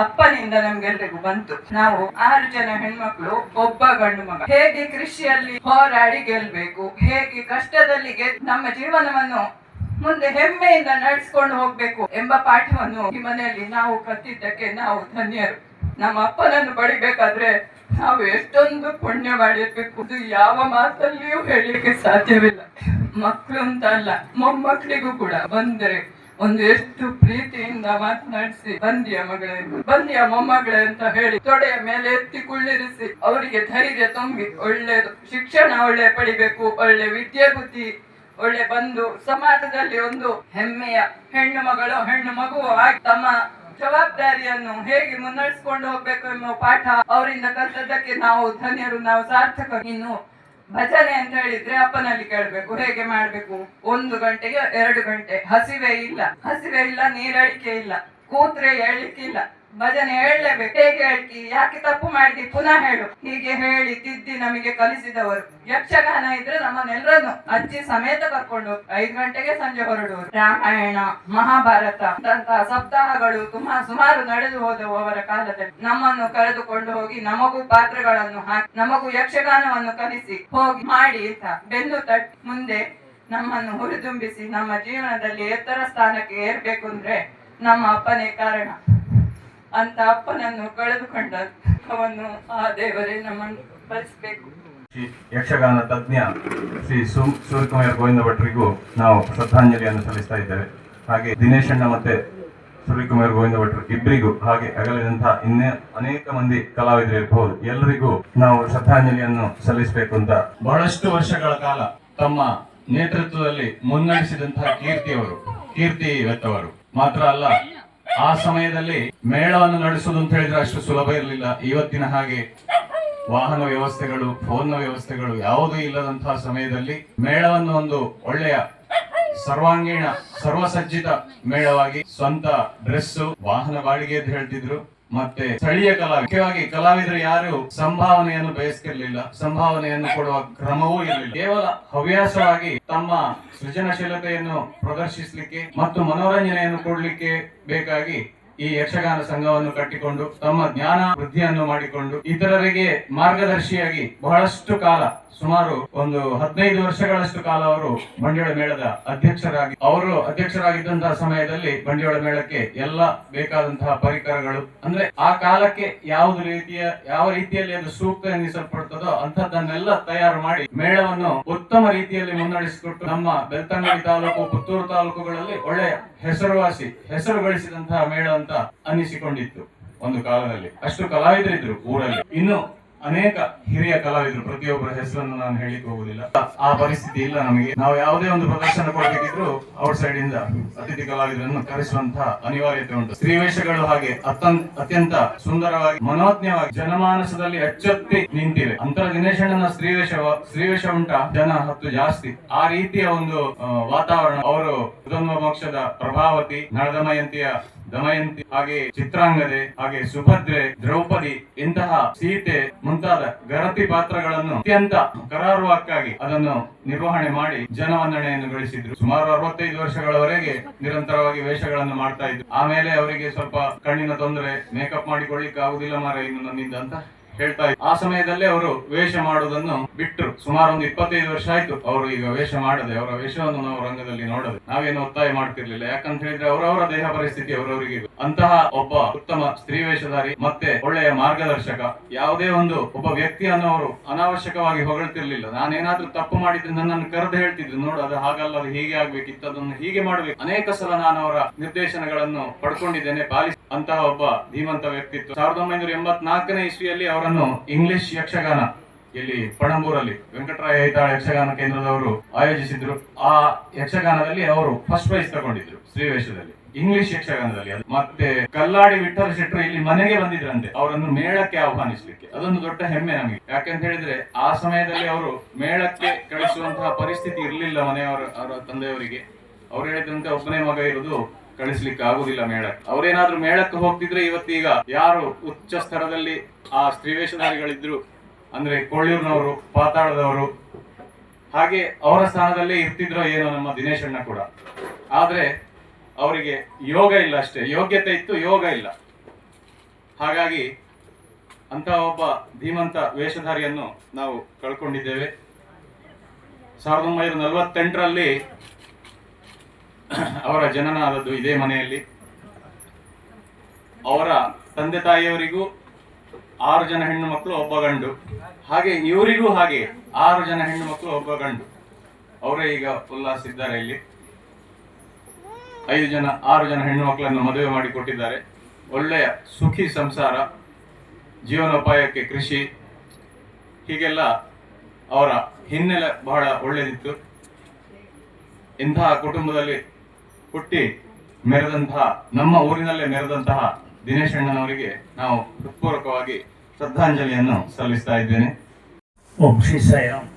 ಅಪ್ಪನಿಂದ ನಮ್ಗೆಲ್ರಿಗೂ ಬಂತು. ನಾವು 6 ಜನ ಹೆಣ್ಮಕ್ಳು, ಒಬ್ಬ ಗಂಡು ಮಗ. ಹೇಗೆ ಕೃಷಿಯಲ್ಲಿ ಹೋರಾಡಿ ಗೆಲ್ಬೇಕು, ಹೇಗೆ ಕಷ್ಟದಲ್ಲಿ ನಮ್ಮ ಜೀವನವನ್ನು ಮುಂದೆ ಹೆಮ್ಮೆಯಿಂದ ನಡೆಸ್ಕೊಂಡು ಹೋಗ್ಬೇಕು ಎಂಬ ಪಾಠವನ್ನು ಈ ಮನೆಯಲ್ಲಿ ನಾವು ಕಲಿತಿದ್ದಕ್ಕೆ ನಾವು ಧನ್ಯರು. ನಮ್ಮ ಅಪ್ಪನನ್ನು ಪಡಿಬೇಕಾದ್ರೆ ನಾವು ಎಷ್ಟೊಂದು ಪುಣ್ಯ ಮಾಡಿರ್ಬೇಕು, ಇದು ಯಾವ ಮಾತಲ್ಲಿಯೂ ಹೇಳಲಿಕ್ಕೆ ಸಾಧ್ಯವಿಲ್ಲ. ಮಕ್ಕಳು ಅಂತ ಅಲ್ಲ, ಮೊಮ್ಮಕ್ಕಳಿಗೂ ಕೂಡ ಬಂದರೆ ಒಂದು ಎಷ್ಟು ಪ್ರೀತಿಯಿಂದ ಮಾತನಾಡಿಸಿ ಬಂದಿಯ ಮಗಳೇ, ಬಂದಿಯ ಮೊಮ್ಮಗಳೇ ಅಂತ ಹೇಳಿ ತೊಡೆಯ ಮೇಲೆ ಎತ್ತಿ ಕುಳ್ಳಿರಿಸಿ ಅವರಿಗೆ ಧೈರ್ಯ ತುಂಬಿ ಒಳ್ಳೆಯದು ಶಿಕ್ಷಣ ಒಳ್ಳೆ ಪಡಿಬೇಕು, ಒಳ್ಳೆ ವಿದ್ಯೆ ಬುದ್ಧಿ ಒಳ್ಳೆ ಬಂದು ಸಮಾಜದಲ್ಲಿ ಒಂದು ಹೆಮ್ಮೆಯ ಹೆಣ್ಣು ಮಗಳು ಹೆಣ್ಣು ಮಗು ಆಗಿ ತಮ್ಮ ಜವಾಬ್ದಾರಿಯನ್ನು ಹೇಗೆ ಮುನ್ನಡೆಸ್ಕೊಂಡು ಹೋಗ್ಬೇಕು ಎಂಬ ಪಾಠ ಅವರಿಂದ ಕಲಿತದ್ದಕ್ಕೆ ನಾವು ಧನ್ಯರು, ನಾವು ಸಾರ್ಥಕ. ಇನ್ನು ಭಜನೆ ಅಂತ ಹೇಳಿದ್ರೆ ಅಪ್ಪನಲ್ಲಿ ಕೇಳ್ಬೇಕು, ಹೇಗೆ ಮಾಡ್ಬೇಕು. 1 ಗಂಟೆಗೆ 2 ಗಂಟೆ ಹಸಿವೆ ಇಲ್ಲ, ನೀರಳಿಕೆ ಇಲ್ಲ, ಕೂತ್ರೆ ಹೇಳಿಕೆ ಇಲ್ಲ, ಭಜನೆ ಹೇಳಲೇಬೇಕು. ಹೇಗೆ ಹೇಳ್ತಿ, ಯಾಕೆ ತಪ್ಪು ಮಾಡಿದಿ ಪುನಃ ಹೇಳು, ಹೀಗೆ ಹೇಳಿ ತಿದ್ದಿ ನಮಗೆ ಕಲಿಸಿದವರು. ಯಕ್ಷಗಾನ ಇದ್ರೆ ನಮ್ಮನ್ನೆಲ್ಲರನ್ನು ಅಜ್ಜಿ ಸಮೇತ ಕರ್ಕೊಂಡು 5 ಗಂಟೆಗೆ ಸಂಜೆ ಹೊರಡುವರು. ರಾಮಾಯಣ ಮಹಾಭಾರತ ಅಂತಹ ಸಪ್ತಾಹಗಳು ಸುಮಾರು ನಡೆದು ಹೋದವು ಅವರ ಕಾಲದಲ್ಲಿ. ನಮ್ಮನ್ನು ಕರೆದುಕೊಂಡು ಹೋಗಿ ನಮಗೂ ಪಾತ್ರಗಳನ್ನು ಹಾಕಿ ನಮಗೂ ಯಕ್ಷಗಾನವನ್ನು ಕಲಿಸಿ ಹೋಗಿ ಮಾಡಿ ಬೆನ್ನು ತಟ್ಟಿ ಮುಂದೆ ನಮ್ಮನ್ನು ಹುರಿದುಂಬಿಸಿ ನಮ್ಮ ಜೀವನದಲ್ಲಿ ಎತ್ತರ ಸ್ಥಾನಕ್ಕೆ ಏರ್ಬೇಕು ಅಂದ್ರೆ ನಮ್ಮ ಅಪ್ಪನೇ ಕಾರಣ. ಅಂತ ಅಪ್ಪನನ್ನು ಕಳೆದುಕೊಂಡ ದುಃಖವನ್ನು ಆ ದೇವರೇ ನಮ್ಮನ್ನು ಭರಿಸಬೇಕು. ಯಕ್ಷಗಾನ ತಜ್ಞ ಶ್ರೀ ಸೂರ್ಯಕುಮಾರ್ ಗೋವಿಂದ ಭಟ್ರಿಗೂ ನಾವು ಶ್ರದ್ಧಾಂಜಲಿಯನ್ನು ಸಲ್ಲಿಸ್ತಾ ಇದ್ದೇವೆ. ಹಾಗೆ ದಿನೇಶಣ್ಣ ಮತ್ತೆ ಸೂರ್ಯಕುಮಾರ್ ಗೋವಿಂದ ಭಟ್ರು ಇಬ್ಬರಿಗೂ, ಹಾಗೆ ಅಗಲಿದಂತಹ ಇನ್ನೇ ಅನೇಕ ಮಂದಿ ಕಲಾವಿದರು ಇರಬಹುದು, ಎಲ್ಲರಿಗೂ ನಾವು ಶ್ರದ್ಧಾಂಜಲಿಯನ್ನು ಸಲ್ಲಿಸಬೇಕು ಅಂತ. ಬಹಳಷ್ಟು ವರ್ಷಗಳ ಕಾಲ ತಮ್ಮ ನೇತೃತ್ವದಲ್ಲಿ ಮುನ್ನಡೆಸಿದಂತಹ ಕೀರ್ತಿ ವ್ಯಕ್ತವರು ಮಾತ್ರ ಅಲ್ಲ, ಆ ಸಮಯದಲ್ಲಿ ಮೇಳವನ್ನು ನಡೆಸುವುದು ಅಂತ ಹೇಳಿದ್ರೆ ಅಷ್ಟು ಸುಲಭ ಇರಲಿಲ್ಲ. ಇವತ್ತಿನ ಹಾಗೆ ವಾಹನ ವ್ಯವಸ್ಥೆಗಳು, ಫೋನ್ ವ್ಯವಸ್ಥೆಗಳು ಯಾವುದೂ ಇಲ್ಲದಂತಹ ಸಮಯದಲ್ಲಿ ಮೇಳವನ್ನು ಒಂದು ಒಳ್ಳೆಯ ಸರ್ವಾಂಗೀಣ ಸರ್ವಸಜ್ಜಿತ ಮೇಳವಾಗಿ ಸ್ವಂತ ಡ್ರೆಸ್, ವಾಹನ ಬಾಡಿಗೆ ಅಂತ ಹೇಳ್ತಿದ್ರು. ಮತ್ತೆ ಸ್ಥಳೀಯ ಮುಖ್ಯವಾಗಿ ಕಲಾವಿದರು ಯಾರು ಸಂಭಾವನೆಯನ್ನು ಬಯಸ್ತಿರ್ಲಿಲ್ಲ, ಸಂಭಾವನೆಯನ್ನು ಕೊಡುವ ಕ್ರಮವೂ ಇರಲಿಲ್ಲ. ಕೇವಲ ಹವ್ಯಾಸವಾಗಿ ತಮ್ಮ ಸೃಜನಶೀಲತೆಯನ್ನು ಪ್ರದರ್ಶಿಸಲಿಕ್ಕೆ ಮತ್ತು ಮನೋರಂಜನೆಯನ್ನು ಕೊಡ್ಲಿಕ್ಕೆ ಬೇಕಾಗಿ ಈ ಯಕ್ಷಗಾನ ಸಂಘವನ್ನು ಕಟ್ಟಿಕೊಂಡು ತಮ್ಮ ಜ್ಞಾನ ವೃದ್ಧಿಯನ್ನು ಮಾಡಿಕೊಂಡು ಇತರರಿಗೆ ಮಾರ್ಗದರ್ಶಿಯಾಗಿ ಬಹಳಷ್ಟು ಕಾಲ, ಸುಮಾರು ಒಂದು 15 ವರ್ಷಗಳಷ್ಟು ಕಾಲ ಅವರು ಬಂಡಿಯೋಳ ಮೇಳದ ಅಧ್ಯಕ್ಷರಾಗಿದ್ದಂತಹ ಸಮಯದಲ್ಲಿ ಬಂಡಿಯೋಳ ಮೇಳಕ್ಕೆ ಎಲ್ಲ ಬೇಕಾದಂತಹ ಪರಿಕರಗಳು, ಅಂದ್ರೆ ಆ ಕಾಲಕ್ಕೆ ಯಾವ ರೀತಿಯಲ್ಲಿ ಅದು ಸೂಕ್ತ ಎನ್ನಿಸಲ್ಪಡ್ತದೋ ಅಂತದ್ದನ್ನೆಲ್ಲ ತಯಾರು ಮಾಡಿ ಮೇಳವನ್ನು ಉತ್ತಮ ರೀತಿಯಲ್ಲಿ ಮುನ್ನಡೆಸಿಕೊಟ್ಟು ನಮ್ಮ ಬೆಳ್ತಂಗಡಿ ತಾಲೂಕು, ಪುತ್ತೂರು ತಾಲೂಕುಗಳಲ್ಲಿ ಒಳ್ಳೆಯ ಹೆಸರು ಗಳಿಸಿದಂತಹ ಮೇಳ ಅಂತ ಅನ್ನಿಸಿಕೊಂಡಿತ್ತು ಒಂದು ಕಾಲದಲ್ಲಿ. ಅಷ್ಟು ಕಲಾವಿದರಿದ್ರು ಊರಲ್ಲಿ. ಇನ್ನು ಅನೇಕ ಹಿರಿಯ ಕಲಾವಿದರು, ಪ್ರತಿಯೊಬ್ಬರ ಹೆಸರನ್ನು ನಾನು ಹೇಳಿಕ್ ಹೋಗುದಿಲ್ಲ, ಆ ಪರಿಸ್ಥಿತಿ ಇಲ್ಲ ನಮಗೆ. ನಾವು ಯಾವುದೇ ಒಂದು ಪ್ರದರ್ಶನ ಕೊಡಬೇಕಿದ್ರು ಔಟ್ ಸೈಡ್ ಇಂದ ಅತಿಥಿ ಕಲಾವಿದರನ್ನು ಕರೆಸುವಂತಹ ಅನಿವಾರ್ಯತೆ ಉಂಟು. ಸ್ತ್ರೀವೇಷಗಳು ಹಾಗೆ ಅತ್ಯಂತ ಸುಂದರವಾಗಿ ಮನೋಜ್ಞವಾಗಿ ಜನಮಾನಸದಲ್ಲಿ ಅಚ್ಚೊತ್ತಿ ನಿಂತಿವೆ. ಅಂತರ ದಿನೇಶಣ್ಣನ ಸ್ತ್ರೀವೇಷ ಉಂಟ, ಜನ ಹತ್ತು ಜಾಸ್ತಿ. ಆ ರೀತಿಯ ಒಂದು ವಾತಾವರಣ. ಅವರು ಮೋಕ್ಷದ ಪ್ರಭಾವತಿ, ನಳದಮಯಂತಿಯ ದಮಯಂತಿ, ಹಾಗೆ ಚಿತ್ರಾಂಗದೆ, ಹಾಗೆ ಸುಭದ್ರೆ, ದ್ರೌಪದಿ, ಇಂತಹ ಸೀತೆ ಮುಂತಾದ ಗರತಿ ಪಾತ್ರಗಳನ್ನು ಅತ್ಯಂತ ಕರಾರುವಕ್ಕಾಗಿ ಅದನ್ನು ನಿರ್ವಹಣೆ ಮಾಡಿ ಜನಮನ್ನಣೆಯನ್ನು ಗಳಿಸಿದ್ರು. ಸುಮಾರು 65 ವರ್ಷಗಳವರೆಗೆ ನಿರಂತರವಾಗಿ ವೇಷಗಳನ್ನು ಮಾಡ್ತಾ ಇದ್ರು. ಆಮೇಲೆ ಅವರಿಗೆ ಸ್ವಲ್ಪ ಕಣ್ಣಿನ ತೊಂದರೆ, ಮೇಕಪ್ ಮಾಡಿಕೊಳ್ಳಿಕ್ಕೆ ಆಗುದಿಲ್ಲ ಮಾರೆ ಇನ್ನು ನನ್ನಿಂದ ಅಂತ ಹೇಳ್ತಾ ಇದ್ರು. ಆ ಸಮಯದಲ್ಲೇ ಅವರು ವೇಷ ಮಾಡುವುದನ್ನು ಬಿಟ್ಟರು. ಸುಮಾರು ಒಂದು 25 ವರ್ಷ ಆಯ್ತು ಅವರು ಈಗ ವೇಷ ಮಾಡದೆ. ಅವರ ವೇಷವನ್ನು ನಾವು ರಂಗದಲ್ಲಿ ನೋಡದೆ, ನಾವೇನು ಒತ್ತಾಯ ಮಾಡ್ತಿರ್ಲಿಲ್ಲ. ಯಾಕಂತ ಹೇಳಿದ್ರೆ ಅವರವರ ದೇಹ ಪರಿಸ್ಥಿತಿ ಅವರವರಿಗೆ. ಅಂತಹ ಒಬ್ಬ ಉತ್ತಮ ಸ್ತ್ರೀ ವೇಷಧಾರಿ ಮತ್ತೆ ಒಳ್ಳೆಯ ಮಾರ್ಗದರ್ಶಕ. ಯಾವುದೇ ಒಬ್ಬ ವ್ಯಕ್ತಿಯನ್ನು ಅವರು ಅನಾವಶ್ಯಕವಾಗಿ ಹೊಗಳ್ತಿರ್ಲಿಲ್ಲ. ನಾನೇನಾದ್ರೂ ತಪ್ಪು ಮಾಡಿದ್ರೆ ನನ್ನನ್ನು ಕರೆದು ಹೇಳ್ತಿದ್ರು, ನೋಡು ಅದು ಹಾಗಲ್ಲ, ಅದು ಹೀಗೆ ಆಗ್ಬೇಕಿತ್ತು, ಅದನ್ನು ಹೀಗೆ ಮಾಡ್ಬೇಕು. ಅನೇಕ ಸಲ ನಾನು ಅವರ ನಿರ್ದೇಶನಗಳನ್ನು ಪಡ್ಕೊಂಡಿದ್ದೇನೆ, ಪಾಲಿಸಿ. ಅಂತಹ ಒಬ್ಬ ಧೀಮಂತ ವ್ಯಕ್ತಿತ್ವ. 1984ನೇ ಇಸ್ವಿಯಲ್ಲಿ ಅವರನ್ನು ಇಂಗ್ಲಿಷ್ ಯಕ್ಷಗಾನ ಇಲ್ಲಿ ಪಣಂಬೂರಲ್ಲಿ ವೆಂಕಟರಾಯ ಐತಾಳ ಯಕ್ಷಗಾನ ಕೇಂದ್ರದವರು ಆಯೋಜಿಸಿದ್ರು. ಆ ಯಕ್ಷಗಾನದಲ್ಲಿ ಅವರು ಫಸ್ಟ್ ಪ್ರೈಸ್ ತಗೊಂಡಿದ್ರು ಸ್ತ್ರೀವೇಷದಲ್ಲಿ, ಇಂಗ್ಲಿಷ್ ಯಕ್ಷಗಾನದಲ್ಲಿ. ಮತ್ತೆ ಕಲ್ಲಾಡಿ ವಿಠಲ ಶೆಟ್ಟರು ಇಲ್ಲಿ ಮನೆಗೆ ಬಂದಿದ್ರಂತೆ ಅವರನ್ನು ಮೇಳಕ್ಕೆ ಆಹ್ವಾನಿಸ್ಲಿಕ್ಕೆ. ಅದೊಂದು ದೊಡ್ಡ ಹೆಮ್ಮೆ ನಮಗೆ. ಯಾಕೆಂತ ಹೇಳಿದ್ರೆ ಆ ಸಮಯದಲ್ಲಿ ಅವರು ಮೇಳಕ್ಕೆ ಕಳಿಸುವಂತಹ ಪರಿಸ್ಥಿತಿ ಇರಲಿಲ್ಲ ಅವರ ತಂದೆಯವರಿಗೆ. ಅವ್ರು ಹೇಳಿದಂತೆ ಒಬ್ಬನೇ ಮಗ ಇರುವುದು, ಕಳಿಸ್ಲಿಕ್ಕೆ ಆಗುದಿಲ್ಲ ಮೇಳಕ್ಕೆ. ಅವರೇನಾದ್ರೂ ಮೇಳಕ್ಕೆ ಹೋಗ್ತಿದ್ರೆ ಇವತ್ತೀಗ ಯಾರು ಉಚ್ಚ ಸ್ತರದಲ್ಲಿ ಆ ಸ್ತ್ರೀವೇಷಧಾರಿಗಳಿದ್ರು ಅಂದ್ರೆ ಕೊಳ್ಳೂರಿನವರು, ಪಾತಾಳದವರು, ಹಾಗೆ ಅವರ ಸ್ಥಾನದಲ್ಲೇ ಇರ್ತಿದ್ರೋ ಏನೋ ನಮ್ಮ ದಿನೇಶಣ್ಣ ಕೂಡ. ಆದ್ರೆ ಅವರಿಗೆ ಯೋಗ ಇಲ್ಲ ಅಷ್ಟೇ, ಯೋಗ್ಯತೆ ಇತ್ತು, ಯೋಗ ಇಲ್ಲ. ಹಾಗಾಗಿ ಅಂತ ಒಬ್ಬ ಧೀಮಂತ ವೇಷಧಾರಿಯನ್ನು ನಾವು ಕಳ್ಕೊಂಡಿದ್ದೇವೆ. 1948ರಲ್ಲಿ ಅವರ ಜನನ ಆದದ್ದು ಇದೇ ಮನೆಯಲ್ಲಿ. ಅವರ ತಂದೆ ತಾಯಿಯವರಿಗೂ 6 ಜನ ಹೆಣ್ಣು ಮಕ್ಕಳು, ಒಬ್ಬ ಗಂಡು. ಹಾಗೆ ಇವರಿಗೂ ಹಾಗೆ 6 ಜನ ಹೆಣ್ಣು ಮಕ್ಕಳು, ಒಬ್ಬ ಗಂಡು. ಅವರೇ ಈಗ ಉಲ್ಲಾಸಿದ್ದಾರೆ ಇಲ್ಲಿ. 6 ಜನ ಹೆಣ್ಣು ಮಕ್ಕಳನ್ನು ಮದುವೆ ಮಾಡಿ ಕೊಟ್ಟಿದ್ದಾರೆ. ಒಳ್ಳೆಯ ಸುಖಿ ಸಂಸಾರ, ಜೀವನೋಪಾಯಕ್ಕೆ ಕೃಷಿ, ಹೀಗೆಲ್ಲ ಅವರ ಹಿನ್ನೆಲೆ ಬಹಳ ಒಳ್ಳೆಯದಿತ್ತು. ಇಂತಹ ಕುಟುಂಬದಲ್ಲಿ ಹುಟ್ಟಿ ಮೆರೆದಂತಹ, ನಮ್ಮ ಊರಿನಲ್ಲೇ ಮೆರೆದಂತಹ ದಿನೇಶ್ ಅಣ್ಣನವರಿಗೆ ನಾವು ಹೃತ್ಪೂರ್ವಕವಾಗಿ ಶ್ರದ್ಧಾಂಜಲಿಯನ್ನು ಸಲ್ಲಿಸ್ತಾ ಇದ್ದೇನೆ. ಓಂ ಶ್ರೀ ಸಾಯಿರಾಮ್.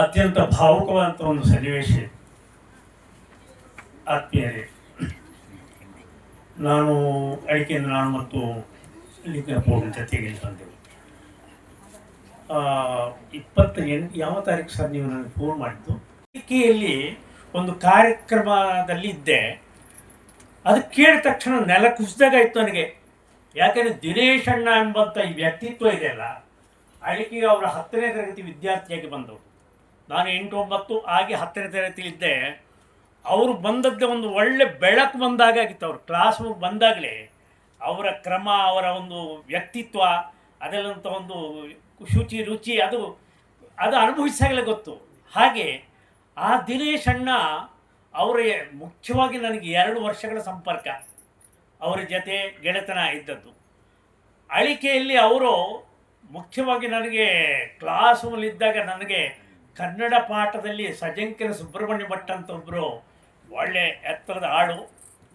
ಅತ್ಯಂತ ಭಾವುಕವಾದಂಥ ಒಂದು ಸನ್ನಿವೇಶ. ಆತ್ಮೀಯರೇ, ಅಡಿಕೆಯಿಂದ ನಾನು ಮತ್ತು ಲಿಂಗಪೂರ್ಣ ಜೊತೆಗೆ ಬಂದೆವು. 28 ಯಾವ ತಾರೀಕು ಸರ್ ನೀವು ನನಗೆ ಫೋನ್ ಮಾಡಿದ್ದು? ಅಡಿಕೆಯಲ್ಲಿ ಒಂದು ಕಾರ್ಯಕ್ರಮದಲ್ಲಿ ಇದ್ದೆ. ಅದು ಕೇಳಿದ ತಕ್ಷಣ ನೆಲ ಕುಸಿದಾಗಾಯ್ತು ನನಗೆ. ಯಾಕೆಂದರೆ ದಿನೇಶ್ ಅಣ್ಣ ಎಂಬಂಥ ಈ ವ್ಯಕ್ತಿತ್ವ ಇದೆಯಲ್ಲ, ಅಡಿಕೆಗೆ ಅವರ 10ನೇ ತರಗತಿ ವಿದ್ಯಾರ್ಥಿಯಾಗಿ ಬಂದವರು. ನಾನು 8, 9 ಆಗಿ 10ನೇ ತರಗತಿಯಲ್ಲಿದ್ದೆ. ಅವರು ಬಂದದ್ದೇ ಒಂದು ಒಳ್ಳೆ ಬೆಳಕು ಬಂದಾಗ ಆಗಿತ್ತು. ಅವರು ಕ್ಲಾಸ್ ಬಂದಾಗಲೇ ಅವರ ಕ್ರಮ, ಅವರ ಒಂದು ವ್ಯಕ್ತಿತ್ವ, ಅದೆಲ್ಲಂಥ ಒಂದು ಶುಚಿ ರುಚಿ ಅದು ಅನುಭವಿಸಾಗಲೇ ಗೊತ್ತು. ಹಾಗೆ ಆ ದಿನೇಶ್ ಅಣ್ಣ ಅವರ ಮುಖ್ಯವಾಗಿ ನನಗೆ 2 ವರ್ಷಗಳ ಸಂಪರ್ಕ, ಅವರ ಜೊತೆ ಗೆಳೆತನ ಇದ್ದದ್ದು. ಅಳಿಕೆಯಲ್ಲಿ ಅವರು ಮುಖ್ಯವಾಗಿ ನನಗೆ ಕ್ಲಾಸ್ ರೂಮಲ್ಲಿದ್ದಾಗ ನನಗೆ ಕನ್ನಡ ಪಾಠದಲ್ಲಿ ಸಜಂಕಿನ ಸುಬ್ರಹ್ಮಣ್ಯ ಭಟ್ ಅಂತ ಒಬ್ಬರು ಒಳ್ಳೆ ಎತ್ತರದ ಹಾಡು,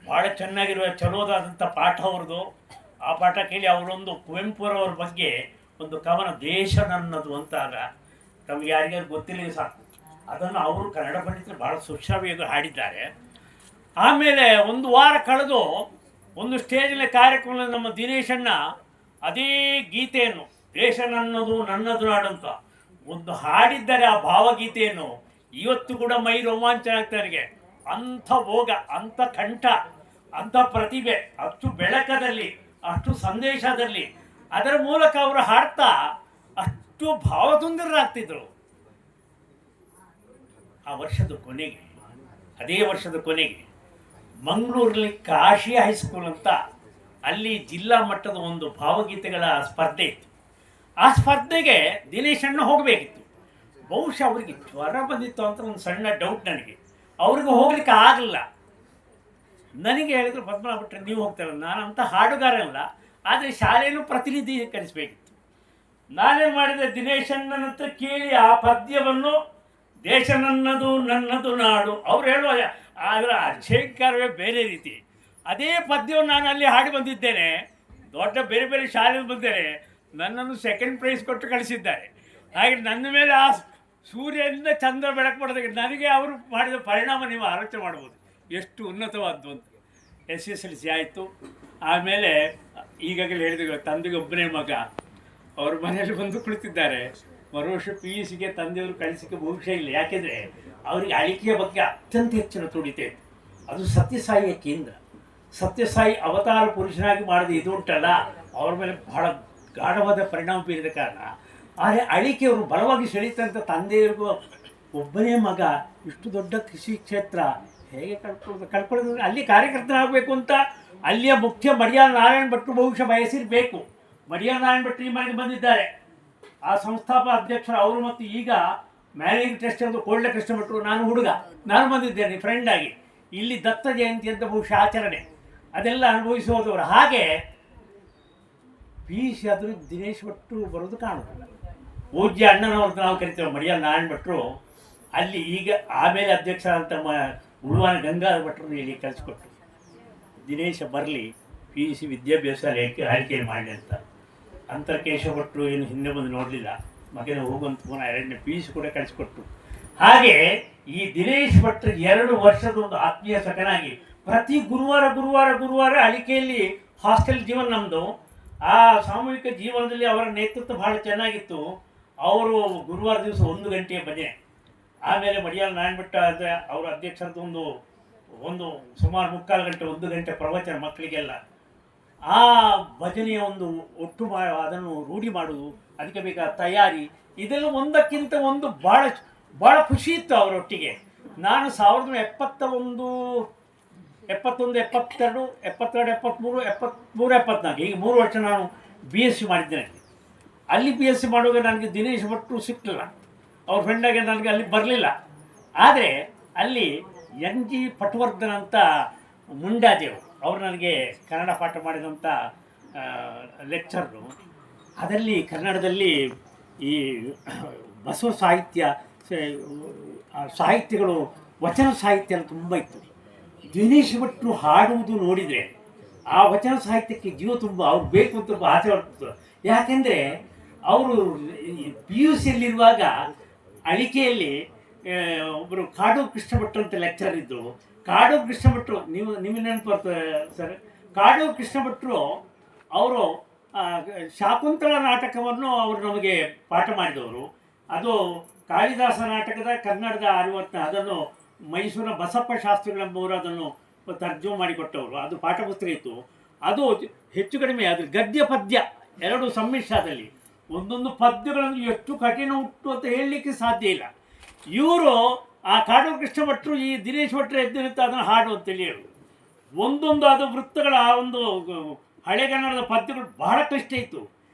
ಭಾಳ ಚೆನ್ನಾಗಿರುವ ಚಲೋದಾದಂಥ ಪಾಠ ಅವ್ರದ್ದು. ಆ ಪಾಠ ಕೇಳಿ ಅವರೊಂದು ಕುವೆಂಪುರವ್ರ ಬಗ್ಗೆ ಒಂದು ಕವನ, ದೇಶ ನನ್ನದು ಅಂತಾಗ ತಮಗೆ ಯಾರಿಗಾರು ಗೊತ್ತಿಲ್ಲ ಸಾಕು, ಅದನ್ನು ಅವರು ಕನ್ನಡ ಪಂಡಿತರು ಭಾಳ ಸುಶ್ರಾವ್ಯವಾಗಿ ಹಾಡಿದ್ದಾರೆ. ಆಮೇಲೆ 1 ವಾರ ಕಳೆದು ಒಂದು ಸ್ಟೇಜ್ನಲ್ಲಿ ಕಾರ್ಯಕ್ರಮದಲ್ಲಿ ನಮ್ಮ ದಿನೇಶ್ ಅಣ್ಣ ಅದೇ ಗೀತೆಯನ್ನು, ದೇಶ ನನ್ನದು ನನ್ನದು ನಾಡು ಅಂತ ಒಂದು ಹಾಡಿದ್ದಾರೆ. ಆ ಭಾವಗೀತೆಯನ್ನು ಇವತ್ತು ಕೂಡ ಮೈ ರೋಮಾಂಚನ ಆಗ್ತಾರಿಗೆ. ಅಂಥ ಭೋಗ, ಅಂಥ ಕಂಠ, ಅಂಥ ಪ್ರತಿಭೆ, ಅಷ್ಟು ಬೆಳಕದಲ್ಲಿ, ಅಷ್ಟು ಸಂದೇಶದಲ್ಲಿ, ಅದರ ಮೂಲಕ ಅವರು ಹಾಡ್ತಾ ಅಷ್ಟು ಭಾವತುಂದರಾಗ್ತಿದ್ರು. ಅದೇ ವರ್ಷದ ಕೊನೆಗೆ ಮಂಗಳೂರಲ್ಲಿ ಕಾಶಿ ಹೈಸ್ಕೂಲ್ ಅಂತ ಅಲ್ಲಿ ಜಿಲ್ಲಾ ಮಟ್ಟದ ಒಂದು ಭಾವಗೀತೆಗಳ ಸ್ಪರ್ಧೆ ಇತ್ತು. ಆ ಸ್ಪರ್ಧೆಗೆ ದಿನೇಶ್ ಅಣ್ಣ ಹೋಗಬೇಕಿತ್ತು. ಬಹುಶಃ ಅವರಿಗೆ ಜ್ವರ ಬಂದಿತ್ತು ಅಂತ ಒಂದು ಸಣ್ಣ ಡೌಟ್ ನನಗೆ. ಅವ್ರಿಗೆ ಹೋಗ್ಲಿಕ್ಕೆ ಆಗಲಿಲ್ಲ. ನನಗೆ ಹೇಳಿದ್ರು, ಪದ್ಮನಾಭ ಭಟ್ರೆ ನೀವು ಹೋಗ್ತಾರಲ್ಲ, ನಾನಂತ ಹಾಡುಗಾರ ಅಲ್ಲ, ಆದರೆ ಶಾಲೆಯನ್ನು ಪ್ರತಿನಿಧೀಕರಿಸಬೇಕಿತ್ತು. ನಾನೇನು ಮಾಡಿದೆ, ದಿನೇಶ್ ಅಣ್ಣನ ಹತ್ರ ಕೇಳಿ ಆ ಪದ್ಯವನ್ನು, ದೇಶ ನನ್ನದು ನನ್ನದು ನಾಡು, ಅವ್ರು ಹೇಳುವ ಅದರ ಅಕ್ಷೇಕಾರವೇ ಬೇರೆ ರೀತಿ. ಅದೇ ಪದ್ಯವನ್ನು ನಾನು ಅಲ್ಲಿ ಹಾಡಿ ಬಂದಿದ್ದೇನೆ. ದೊಡ್ಡ ಬೇರೆ ಬೇರೆ ಶಾಲೆಗೆ ಬಂದರೆ ನನ್ನನ್ನು 2nd ಪ್ರೈಸ್ ಕೊಟ್ಟು ಕಳಿಸಿದ್ದಾರೆ. ಹಾಗೆ ನನ್ನ ಮೇಲೆ ಆ ಸೂರ್ಯನಿಂದ ಚಂದ್ರ ಬೆಳಕು ಮಾಡೋದಕ್ಕೆ ನನಗೆ ಅವರು ಮಾಡಿದ ಪರಿಣಾಮ ನೀವು ಆಲೋಚನೆ ಮಾಡ್ಬೋದು ಎಷ್ಟು ಉನ್ನತವಾದ್ದು ಅಂತ. SSLC ಆಯಿತು. ಆಮೇಲೆ ಈಗಾಗಲೇ ಹೇಳಿದ್ರು, ತಂದೆಗೆ ಒಬ್ಬನೇ ಮಗ, ಅವ್ರ ಮನೆಯಲ್ಲಿ ಬಂದು ಕುಳಿತಿದ್ದಾರೆ. ಮರುವರ್ಷ PUCಗೆ ತಂದೆಯವರು ಕಳಿಸೋಕ್ಕೆ ಬಹುಶಃ ಇಲ್ಲ. ಯಾಕೆಂದರೆ ಅವರಿಗೆ ಅಳಿಕೆಯ ಬಗ್ಗೆ ಅತ್ಯಂತ ಹೆಚ್ಚಿನ ತುಡಿತೆ ಇತ್ತು. ಅದು ಸತ್ಯಸಾಯಿಯ ಕೇಂದ್ರ. ಸತ್ಯಸಾಯಿ ಅವತಾರ ಪುರುಷನಾಗಿ ಮಾಡಿದ ಇದು ಉಂಟಲ್ಲ, ಅವ್ರ ಮೇಲೆ ಬಹಳ ಗಾಢವಾದ ಪರಿಣಾಮ ಬೀರಿದ ಕಾರಣ. ಆದರೆ ಅಳಿಕೆಯವರು ಬಲವಾಗಿ ಸೆಳೀತಂತ ತಂದೆಯರಿಗೂ ಒಬ್ಬನೇ ಮಗ, ಇಷ್ಟು ದೊಡ್ಡ ಕೃಷಿ ಕ್ಷೇತ್ರ ಹೇಗೆ ಕಳ್ಕೊಳ್ಳೋದು, ಅಲ್ಲಿ ಕಾರ್ಯಕರ್ತನಾಗಬೇಕು ಅಂತ ಅಲ್ಲಿಯ ಮುಖ್ಯ ಮಡಿಯಾಳ ನಾರಾಯಣ ಭಟ್ರು ಬಹುಶಃ ಬಯಸಿರಬೇಕು. ಮಡಿಯಾಳ ನಾರಾಯಣ ಭಟ್ರು ಈ ಮನೆಗೆ ಬಂದಿದ್ದಾರೆ. ಆ ಸಂಸ್ಥಾಪಕ ಅಧ್ಯಕ್ಷರು ಅವರು, ಮತ್ತು ಈಗ ಮ್ಯಾನೇಜಿಂಗ್ ಟ್ರಸ್ಟ್ ಅಂತ ಕೋಲ್ಡ ಕೃಷ್ಣ ಭಟ್ರು, ನಾನು ಹುಡುಗ, ನಾನು ಬಂದಿದ್ದೇನೆ ಫ್ರೆಂಡ್ ಆಗಿ. ಇಲ್ಲಿ ದತ್ತ ಜಯಂತಿ ಅಂತ ಬಹುಶಃ ಆಚರಣೆ, ಅದೆಲ್ಲ ಅನುಭವಿಸೋದವರು. ಹಾಗೆ PUC ಆದರೂ ದಿನೇಶ್ ಭಟ್ರು ಬರೋದು ಕಾಣುತ್ತಿಲ್ಲ. ಪೂಜ್ಯ ಅಣ್ಣನವ್ರದ್ದು ನಾವು ಕರಿತೇವೆ ಮಡಿಯಾಳ ನಾರಾಯಣ ಭಟ್ರು. ಅಲ್ಲಿ ಈಗ ಆಮೇಲೆ ಅಧ್ಯಕ್ಷ ಅಂತ ಉಳುವಾನ ಗಂಗಾಧರ ಭಟ್ರನ್ನು ಇಲ್ಲಿ ಕಳಿಸ್ಕೊಟ್ರು. ದಿನೇಶ ಬರಲಿ, PUC ವಿದ್ಯಾಭ್ಯಾಸ ಆಯ್ಕೆ ಮಾಡಿ ಅಂತ. ಅಂತರ್ಕೇಶವ ಭಟ್ರು ಏನು ಹಿಂದೆ ಬಂದು ನೋಡಲಿಲ್ಲ, ಮಗನ ಹೋಗುವಂತ ಪುನಃ 2ನೇ PUC ಕೂಡ ಕಳಿಸ್ಕೊಟ್ರು. ಹಾಗೆ ಈ ದಿನೇಶ್ ಭಟ್ರು 2 ವರ್ಷದ ಒಂದು ಆತ್ಮೀಯ ಸಖನಾಗಿ ಪ್ರತಿ ಗುರುವಾರ ಅಳಿಕೆಯಲ್ಲಿ ಹಾಸ್ಟೆಲ್ ಜೀವನ ನಮ್ಮದು. ಆ ಸಾಮೂಹಿಕ ಜೀವನದಲ್ಲಿ ಅವರ ನೇತೃತ್ವ ಬಹಳ ಚೆನ್ನಾಗಿತ್ತು. ಅವರು ಗುರುವಾರ ದಿವಸ 1 ಗಂಟೆಯ ಭಜನೆ, ಆಮೇಲೆ ಮಡಿಯಾಳ ನಾರಾಯಣ ಭಟ್ಟ ಅಂದರೆ ಅವರ ಅಧ್ಯಕ್ಷರದ್ದು ಒಂದು ಸುಮಾರು 3/4 ಗಂಟೆ 1 ಗಂಟೆ ಪ್ರವಚನ ಮಕ್ಕಳಿಗೆಲ್ಲ. ಆ ಭಜನೆಯ ಒಂದು ಒಟ್ಟು ಅದನ್ನು ರೂಢಿ ಮಾಡುವುದು, ಅದಕ್ಕೆ ಬೇಕಾದ ತಯಾರಿ, ಇದೆಲ್ಲ ಒಂದಕ್ಕಿಂತ ಒಂದು ಭಾಳ ಭಾಳ ಖುಷಿ ಇತ್ತು ಅವರೊಟ್ಟಿಗೆ. ನಾನು 1971, 71, 72, 73, 74 ಹೀಗೆ 3 ವರ್ಷ ನಾನು BSc ಮಾಡಿದ್ದೇನೆ. ಅಲ್ಲಿ BSc ಮಾಡುವಾಗ ನನಗೆ ದಿನೇಶ್ ಭಟ್ರು ಸಿಕ್ಕಲಿಲ್ಲ, ಅವ್ರ ಫ್ರೆಂಡಾಗಿ ನನಗೆ ಅಲ್ಲಿ ಬರಲಿಲ್ಲ. ಆದರೆ ಅಲ್ಲಿ NG ಪಟವರ್ಧನ್ ಅಂತ ಮುಂಡಾದೇವರು ಅವರು ನನಗೆ ಕನ್ನಡ ಪಾಠ ಮಾಡಿದಂಥ ಲೆಕ್ಚರ್ರು. ಅದರಲ್ಲಿ ಕನ್ನಡದಲ್ಲಿ ಈ ಬಸವ ಸಾಹಿತ್ಯಗಳು, ವಚನ ಸಾಹಿತ್ಯ ಎಲ್ಲ ತುಂಬ ಇತ್ತು. ದಿನೇಶ್ ಭಟ್ರು ಹಾಡುವುದು ನೋಡಿದರೆ ಆ ವಚನ ಸಾಹಿತ್ಯಕ್ಕೆ ಜೀವ ತುಂಬ ಅವ್ರು ಬೇಕು ಅಂತ ಆಸೆ ಬರ್ತದೆ. ಯಾಕೆಂದರೆ ಅವರು PUCಯಲ್ಲಿರುವಾಗ ಅಳಿಕೆಯಲ್ಲಿ ಒಬ್ಬರು ಕಾಡು ಕೃಷ್ಣ ಭಟ್ರು ಅಂತ ಲೆಕ್ಚರ್ ಇದ್ದರು. ಕಾಡು ಕೃಷ್ಣ ಭಟ್ರು ನಿಮಗೆ ನೆನಪು ಬರ್ತದೆ ಸರ್? ಕಾಡು ಕೃಷ್ಣ ಭಟ್ರು ಅವರು ಶಾಕುಂತಳ ನಾಟಕವನ್ನು ಅವರು ನಮಗೆ ಪಾಠ ಮಾಡಿದವರು. ಅದು ಕಾಳಿದಾಸ ನಾಟಕದ ಕನ್ನಡದ 60 ಅದನ್ನು ಮೈಸೂರಿನ ಬಸಪ್ಪ ಶಾಸ್ತ್ರಿಗಳೆಂಬವರು ಅದನ್ನು ತರ್ಜುಮೆ ಮಾಡಿಕೊಟ್ಟವರು. ಅದು ಪಾಠ ಪುಸ್ತಕ ಇತ್ತು. ಅದು ಹೆಚ್ಚು ಕಡಿಮೆ ಅದು ಗದ್ಯ ಪದ್ಯ ಎರಡು ಸಮ್ಮಿಶ್ರದಲ್ಲಿ ಒಂದೊಂದು ಪದ್ಯಗಳನ್ನು ಎಷ್ಟು ಕಠಿಣ ಉಂಟು ಅಂತ ಹೇಳಲಿಕ್ಕೆ ಸಾಧ್ಯ ಇಲ್ಲ. ಇವರು ಆ ಕಾಡು ಕೃಷ್ಣ ಭಟ್ರು ಈ ದಿನೇಶ್ ಭಟ್ರು ಎದ್ದಿರುತ್ತ ಅದನ್ನು ಹಾಡು ಅಂತೇಳಿ ಹೇಳು. ಒಂದೊಂದು ಅದು ವೃತ್ತಗಳ ಒಂದು ಹಳೆಗನ್ನಡದ ಪದ್ಯಗಳು ಬಹಳ ಕಷ್ಟ ಇತ್ತು.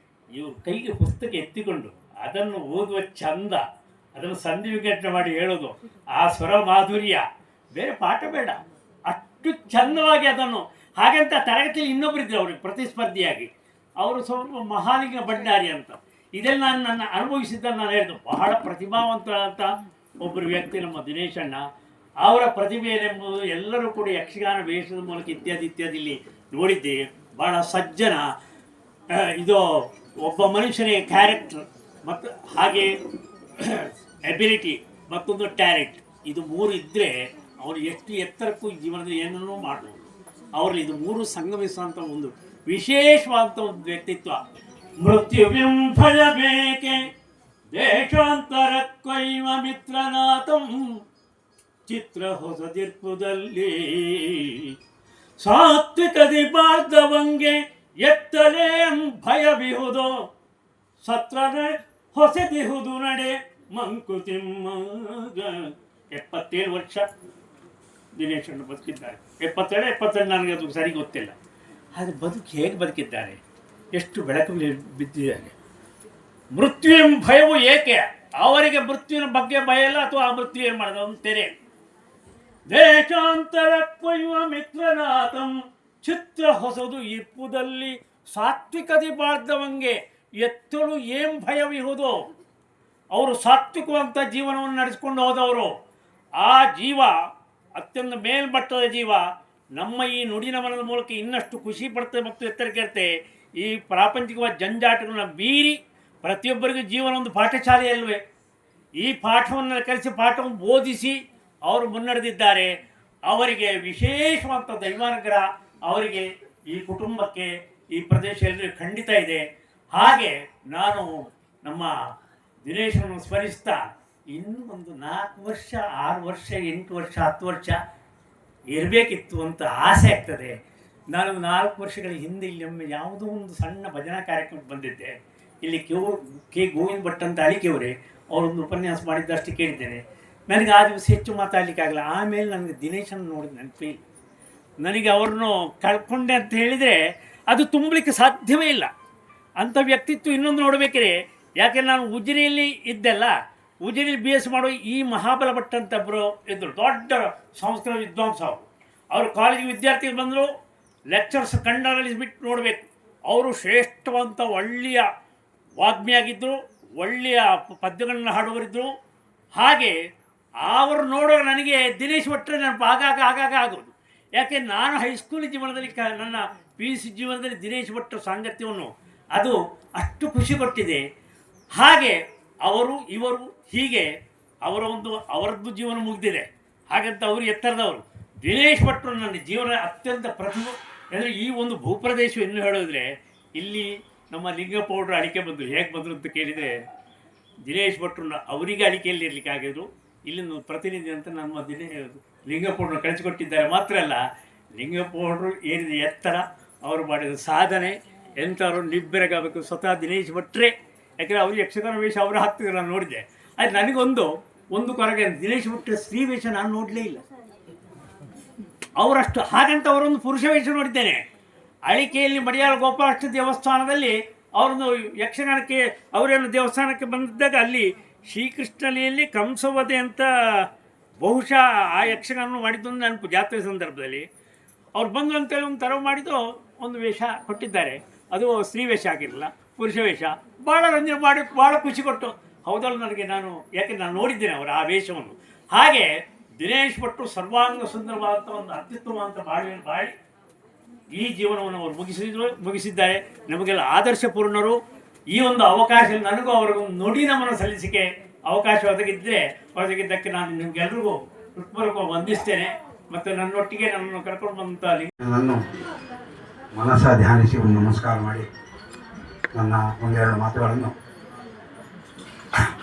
ಇವರು ಕೈಗೆ ಪುಸ್ತಕ ಎತ್ತಿಕೊಂಡು ಅದನ್ನು ಓದುವ ಚಂದ, ಅದನ್ನು ಸಂಧಿ ವಿಘಟನೆ ಮಾಡಿ ಹೇಳೋದು, ಆ ಸ್ವರ ಮಾಧುರ್ಯ, ಬೇರೆ ಪಾಠ ಬೇಡ, ಅಷ್ಟು ಚಂದವಾಗಿ ಅದನ್ನು. ಹಾಗಂತ ತರಗತಿಯಲ್ಲಿ ಇನ್ನೊಬ್ಬರಿದ್ದರು ಅವ್ರಿಗೆ ಪ್ರತಿಸ್ಪರ್ಧಿಯಾಗಿ, ಅವರು ಸ್ವಲ್ಪ ಮಹಾಲಿಂಗ ಭಂಡಾರಿ ಅಂತ. ಇದೆಲ್ಲ ನನ್ನ ಅನುಭವಿಸಿದ್ದನ್ನು ನಾನು ಹೇಳಿದ್ದು. ಬಹಳ ಪ್ರತಿಭಾವಂತರಾದಂಥ ಒಬ್ಬರು ವ್ಯಕ್ತಿ ನಮ್ಮ ದಿನೇಶಣ್ಣ. ಅವರ ಪ್ರತಿಭೆಯೆಂಬುದು ಎಲ್ಲರೂ ಕೂಡ ಯಕ್ಷಗಾನ ವೇಷದ ಮೂಲಕ ಇತ್ಯಾದಿ ನೋಡಿದ್ದೇವೆ. ಬಹಳ ಸಜ್ಜನ, ಇದು ಒಬ್ಬ ಮನುಷ್ಯನೇ ಕ್ಯಾರೆಕ್ಟರ್ ಮತ್ತು ಹಾಗೆ ಎಬಿಲಿಟಿ ಮತ್ತೊಂದು ಟ್ಯಾಲೆಂಟ್, ಇದು 3 ಇದ್ದರೆ ಅವರು ಎಷ್ಟು ಎತ್ತರಕ್ಕೂ ಜೀವನದಲ್ಲಿ ಏನನ್ನೂ ಮಾಡ್ಬೋದು. ಅವರಲ್ಲಿ ಇದು 3 ಸಂಗಮಿಸುವಂಥ ಒಂದು ವಿಶೇಷವಾದಂಥ ಒಂದು ವ್ಯಕ್ತಿತ್ವ. ಮೃತ್ಯುವಿಂ ಭಯಬೇಕೆ ದೇಶಾಂತರಕ್ಕೈವ ಮಿತ್ರನಾಥಂ ಚಿತ್ರ ಹೊಸದಿರ್ಪುದಲ್ಲಿ ಸಾತ್ವಿಕದಿ ಬಾರ್ದವಂಗೆ ಎತ್ತಲೇ ಭಯವಿಹುದು ಸತ್ರನ ಹೊಸದಿಹುದು ನಡೆ ಮಂಕುತಿಮ್ಮ. 77 ವರ್ಷ ದಿನೇಶನ್ನು ಬದುಕಿದ್ದಾರೆ. 77, 72 ನನಗೆ ಅದು ಸರಿ ಗೊತ್ತಿಲ್ಲ. ಆದರೆ ಹೇಗೆ ಬದುಕಿದ್ದಾರೆ, ಎಷ್ಟು ಬೆಳಕು ಬಿದ್ದಿದ್ದಾರೆ. ಮೃತ್ಯುವಿನ ಭಯವು ಏಕೆ? ಅವರಿಗೆ ಮೃತ್ಯುವಿನ ಬಗ್ಗೆ ಭಯ ಇಲ್ಲ, ಅಥವಾ ಆ ಮೃತ್ಯು ಏನು ಮಾಡೋದು ಒಂದು ತೆರೆ. ದೇಶಾಂತರಕ್ಕೈವ ಮಿತ್ರನಾಥಂ ಚಿತ್ರ ಹೊಸದು ಇರ್ಪುದಲ್ಲಿ ಸಾತ್ವಿಕದಿ ಬಾರ್ದವಂಗೆ ಎತ್ತಲು ಏಂ ಭಯವಿಹುದು. ಅವರು ಸಾತ್ವಿಕವಂತ ಜೀವನವನ್ನು ನಡೆಸಿಕೊಂಡು ಹೋದವರು. ಆ ಜೀವ ಅತ್ಯಂತ ಮೇಲ್ಮಟ್ಟದ ಜೀವ. ನಮ್ಮ ಈ ನುಡಿನಮನದ ಮೂಲಕ ಇನ್ನಷ್ಟು ಖುಷಿ ಪಡ್ತೇವೆ ಮತ್ತು ಎತ್ತರಕ್ಕೆ ಇರ್ತೇವೆ. ಈ ಪ್ರಾಪಂಚಿಕವಾದ ಜಂಜಾಟಗಳನ್ನ ಮೀರಿ ಪ್ರತಿಯೊಬ್ಬರಿಗೂ ಜೀವನ ಒಂದು ಪಾಠಶಾಲೆ ಅಲ್ವೇ? ಈ ಪಾಠವನ್ನು ಕಲಿಸಿ ಪಾಠವನ್ನು ಬೋಧಿಸಿ ಅವರು ಮುನ್ನಡೆದಿದ್ದಾರೆ. ಅವರಿಗೆ ವಿಶೇಷವಾದ ದೈವಾನುಗ್ರಹ ಅವರಿಗೆ, ಈ ಕುಟುಂಬಕ್ಕೆ, ಈ ಪ್ರದೇಶ ಎಲ್ಲರಿಗೂ ಖಂಡಿತ ಇದೆ. ಹಾಗೆ ನಾನು ನಮ್ಮ ದಿನೇಶನನ್ನು ಸ್ಮರಿಸ್ತಾ ಇನ್ನೂ ಒಂದು 4 ವರ್ಷ, 6 ವರ್ಷ, 8 ವರ್ಷ, 10 ವರ್ಷ ಇರಬೇಕಿತ್ತು ಅಂತ ಆಸೆ ಆಗ್ತದೆ. ನಾನು 4 ವರ್ಷಗಳ ಹಿಂದೆ ಇಲ್ಲಿ ಒಮ್ಮೆ ಯಾವುದೋ ಒಂದು ಸಣ್ಣ ಭಜನಾ ಕಾರ್ಯಕ್ರಮಕ್ಕೆ ಬಂದಿದ್ದೆ. ಇಲ್ಲಿ ಕೆ ಗೋವಿಂದ ಭಟ್ ಅಂತ ಅಳಿಕೆಯವರೇ ಅವರೊಂದು ಉಪನ್ಯಾಸ ಮಾಡಿದ್ದಷ್ಟು ಕೇಳಿದ್ದೇನೆ. ನನಗೆ ಆ ದಿವಸ ಹೆಚ್ಚು ಮಾತಾಡಲಿಕ್ಕಾಗಲ್ಲ. ಆಮೇಲೆ ನನಗೆ ದಿನೇಶನ್ನು ನೋಡಿದ ನೆನಪೇ ಇಲ್ಲ. ನನಗೆ ಅವ್ರನ್ನು ಕಳ್ಕೊಂಡೆ ಅಂತ ಹೇಳಿದರೆ ಅದು ತುಂಬಲಿಕ್ಕೆ ಸಾಧ್ಯವೇ ಇಲ್ಲ. ಅಂಥ ವ್ಯಕ್ತಿತ್ವ ಇನ್ನೊಂದು ನೋಡಬೇಕೇ. ಯಾಕೆ ನಾನು ಉಜಿರೆಯಲ್ಲಿ ಇದ್ದೆಲ್ಲ, ಉಜಿರೆಯಲ್ಲಿ BSc ಮಾಡೋ ಈ ಮಹಾಬಲ ಭಟ್ ಅಂತ ಒಬ್ಬರು ಇದ್ದರು, ದೊಡ್ಡ ಸಂಸ್ಕೃತ ವಿದ್ವಾಂಸ. ಅವರು ಕಾಲೇಜಿಗೆ ವಿದ್ಯಾರ್ಥಿಗಳು ಬಂದರು, ಲೆಕ್ಚರ್ಸ್ ಕನ್ನಡದಲ್ಲಿ ಬಿಟ್ಟು ನೋಡಬೇಕು. ಅವರು ಶ್ರೇಷ್ಠವಂತ ಒಳ್ಳೆಯ ವಾಗ್ಮಿಯಾಗಿದ್ದರು, ಒಳ್ಳೆಯ ಪದ್ಯಗಳನ್ನು ಹಾಡುವರಿದ್ದರು. ಹಾಗೆ ಅವರು ನೋಡುವಾಗ ನನಗೆ ದಿನೇಶ್ ಭಟ್ರೆ ನೆನಪು ಆಗಾಗ ಆಗೋದು. ಯಾಕೆ ನಾನು ಹೈಸ್ಕೂಲ್ ಜೀವನದಲ್ಲಿ ನನ್ನ PUC ಜೀವನದಲ್ಲಿ ದಿನೇಶ್ ಭಟ್ರ ಸಾಂಗತ್ಯವನ್ನು ಅದು ಅಷ್ಟು ಖುಷಿ ಕೊಟ್ಟಿದೆ. ಹಾಗೆ ಅವರು ಇವರು ಹೀಗೆ ಅವರದ್ದು ಜೀವನ ಮುಗಿದಿದೆ. ಹಾಗಂತ ಅವರು ಎತ್ತರದವರು. ದಿನೇಶ್ ಭಟ್ರು ನನ್ನ ಜೀವನ ಅತ್ಯಂತ ಪ್ರತಿಭೆ. ಅಂದರೆ ಈ ಒಂದು ಭೂಪ್ರದೇಶ ಇನ್ನೂ ಹೇಳೋದ್ರೆ, ಇಲ್ಲಿ ನಮ್ಮ ಲಿಂಗಪ್ಪಗೌಡರು ಅಡಿಕೆ ಬಂದರು. ಹೇಗೆ ಬಂದರು ಅಂತ ಕೇಳಿದರೆ, ದಿನೇಶ್ ಭಟ್ರು ಅವರಿಗೆ ಅಡಿಕೆಯಲ್ಲಿ ಇರಲಿಕ್ಕೆ ಆಗಿದ್ರು. ಇಲ್ಲಿಂದ ಪ್ರತಿನಿಧಿ ಅಂತ ನಮ್ಮ ಲಿಂಗಪ್ಪಗೌಡರು ಕಳಿಸಿಕೊಟ್ಟಿದ್ದಾರೆ. ಮಾತ್ರ ಅಲ್ಲ, ಲಿಂಗಪ್ಪಗೌಡರು ಏನಿದೆ ಎತ್ತರ, ಅವರು ಮಾಡಿದ ಸಾಧನೆ ಎಂಥವ್ರು ನಿಬ್ಬೆರಗಾಗಬೇಕು. ಸ್ವತಃ ದಿನೇಶ್ ಭಟ್ರೆ, ಯಾಕೆಂದರೆ ಅವರು ಯಕ್ಷಗಾನ ವೇಷ ಅವರು ಹಾಕ್ತಿದ್ರು, ನಾನು ನೋಡಿದ್ದೆ. ಅದು ನನಗೊಂದು ಕೊರಗೆ, ದಿನೇಶ್ ಭಟ್ರೆ ಸ್ತ್ರೀ ವೇಷ ನಾನು ನೋಡಲೇ ಇಲ್ಲ. ಅವರಷ್ಟು ಹಾಗಂತ ಅವರೊಂದು ಪುರುಷ ವೇಷ ನೋಡಿದ್ದೇನೆ. ಅಳಿಕೆಯಲ್ಲಿ ಮಡಿಯಾಳ ಗೋಪಾಲಾಷ್ಟ ದೇವಸ್ಥಾನದಲ್ಲಿ ಅವ್ರದ್ದು ಯಕ್ಷಗಾನಕ್ಕೆ ಅವರೇನು ದೇವಸ್ಥಾನಕ್ಕೆ ಬಂದಿದ್ದಾಗ ಅಲ್ಲಿ ಶ್ರೀಕೃಷ್ಣಲಿಯಲ್ಲಿ ಕಂಸವಧೆ ಅಂತ ಬಹುಶಃ ಆ ಯಕ್ಷಗಾನ ಮಾಡಿದ್ದೊಂದು ನೆನಪು. ಜಾತ್ರೆ ಸಂದರ್ಭದಲ್ಲಿ ಅವ್ರು ಬಂದು ಅಂತೇಳಿ ಒಂದು ಥರ ಮಾಡಿದ್ದು ಒಂದು ವೇಷ ಕೊಟ್ಟಿದ್ದಾರೆ. ಅದು ಸ್ತ್ರೀ ವೇಷ ಆಗಿರಲಿಲ್ಲ, ಪುರುಷ ವೇಷ. ಭಾಳ ರಂಜನೆ ಮಾಡಿ ಭಾಳ ಖುಷಿ ಕೊಟ್ಟು, ಹೌದಲ್ಲ ನನಗೆ, ನಾನು ಯಾಕೆ ನಾನು ನೋಡಿದ್ದೇನೆ ಅವರು ಆ ವೇಷವನ್ನು. ಹಾಗೆ ದಿನೇಶ್ ಭಟ್ರು ಸರ್ವಾಂಗ ಸುಂದರವಾದಂಥ ಒಂದು ಅತ್ಯುತ್ತಮ ಅಂತ ಬಾಳಿ ಈ ಜೀವನವನ್ನು ಅವರು ಮುಗಿಸಿದ್ದಾರೆ. ನಮಗೆಲ್ಲ ಆದರ್ಶಪೂರ್ಣರು. ಈ ಒಂದು ಅವಕಾಶ ನನಗೂ ಅವ್ರಿಗೊಂದು ನುಡಿ ನಮನ ಸಲ್ಲಿಸಿಕೆ ಅವಕಾಶ ಒದಗಿದ್ದಕ್ಕೆ ನಾನು ನಿಮಗೆಲ್ರಿಗೂ ಹೃತ್ಪೂರ್ವಕವಾಗಿ ವಂದಿಸ್ತೇನೆ. ಮತ್ತು ನನ್ನೊಟ್ಟಿಗೆ ನನ್ನನ್ನು ಕರ್ಕೊಂಡು ಬಂದಂಥ ನನ್ನನ್ನು ಮನಸ್ಸ ಧ್ಯಾನಿಸಿ ಒಂದು ನಮಸ್ಕಾರ ಮಾಡಿ ನನ್ನ ಒಂದೆರಡು ಮಾತುಗಳನ್ನು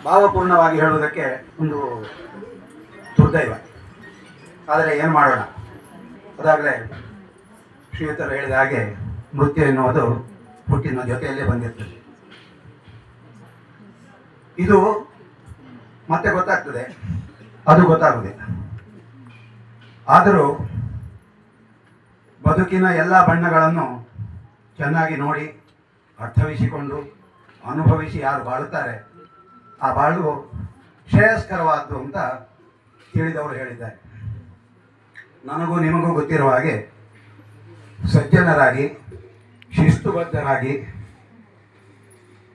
ಭಾವಪೂರ್ಣವಾಗಿ ಹೇಳುವುದಕ್ಕೆ ಒಂದು ದುರ್ದೈವ. ಆದರೆ ಏನು ಮಾಡೋಣ, ಅದಾಗಲೇ ಶ್ರೀಯುತರು ಹೇಳಿದ ಹಾಗೆ ಮೃತ್ಯು ಎನ್ನುವುದು ಹುಟ್ಟಿನ ಜೊತೆಯಲ್ಲೇ ಬಂದಿರ್ತದೆ. ಇದು ಮತ್ತೆ ಗೊತ್ತಾಗ್ತದೆ, ಅದು ಗೊತ್ತಾಗುವುದಿಲ್ಲ. ಆದರೂ ಬದುಕಿನ ಎಲ್ಲ ಬಣ್ಣಗಳನ್ನು ಚೆನ್ನಾಗಿ ನೋಡಿ ಅರ್ಥವಿಸಿಕೊಂಡು ಅನುಭವಿಸಿ ಯಾರು ಬಾಳುತ್ತಾರೆ ಆ ಬಾಳು ಶ್ರೇಯಸ್ಕರವಾದ್ದು ಅಂತ ತಿಳಿದವರು ಹೇಳಿದ್ದಾರೆ. ನನಗೂ ನಿಮಗೂ ಗೊತ್ತಿರುವ ಹಾಗೆ ಸಜ್ಜನರಾಗಿ, ಶಿಸ್ತುಬದ್ಧರಾಗಿ,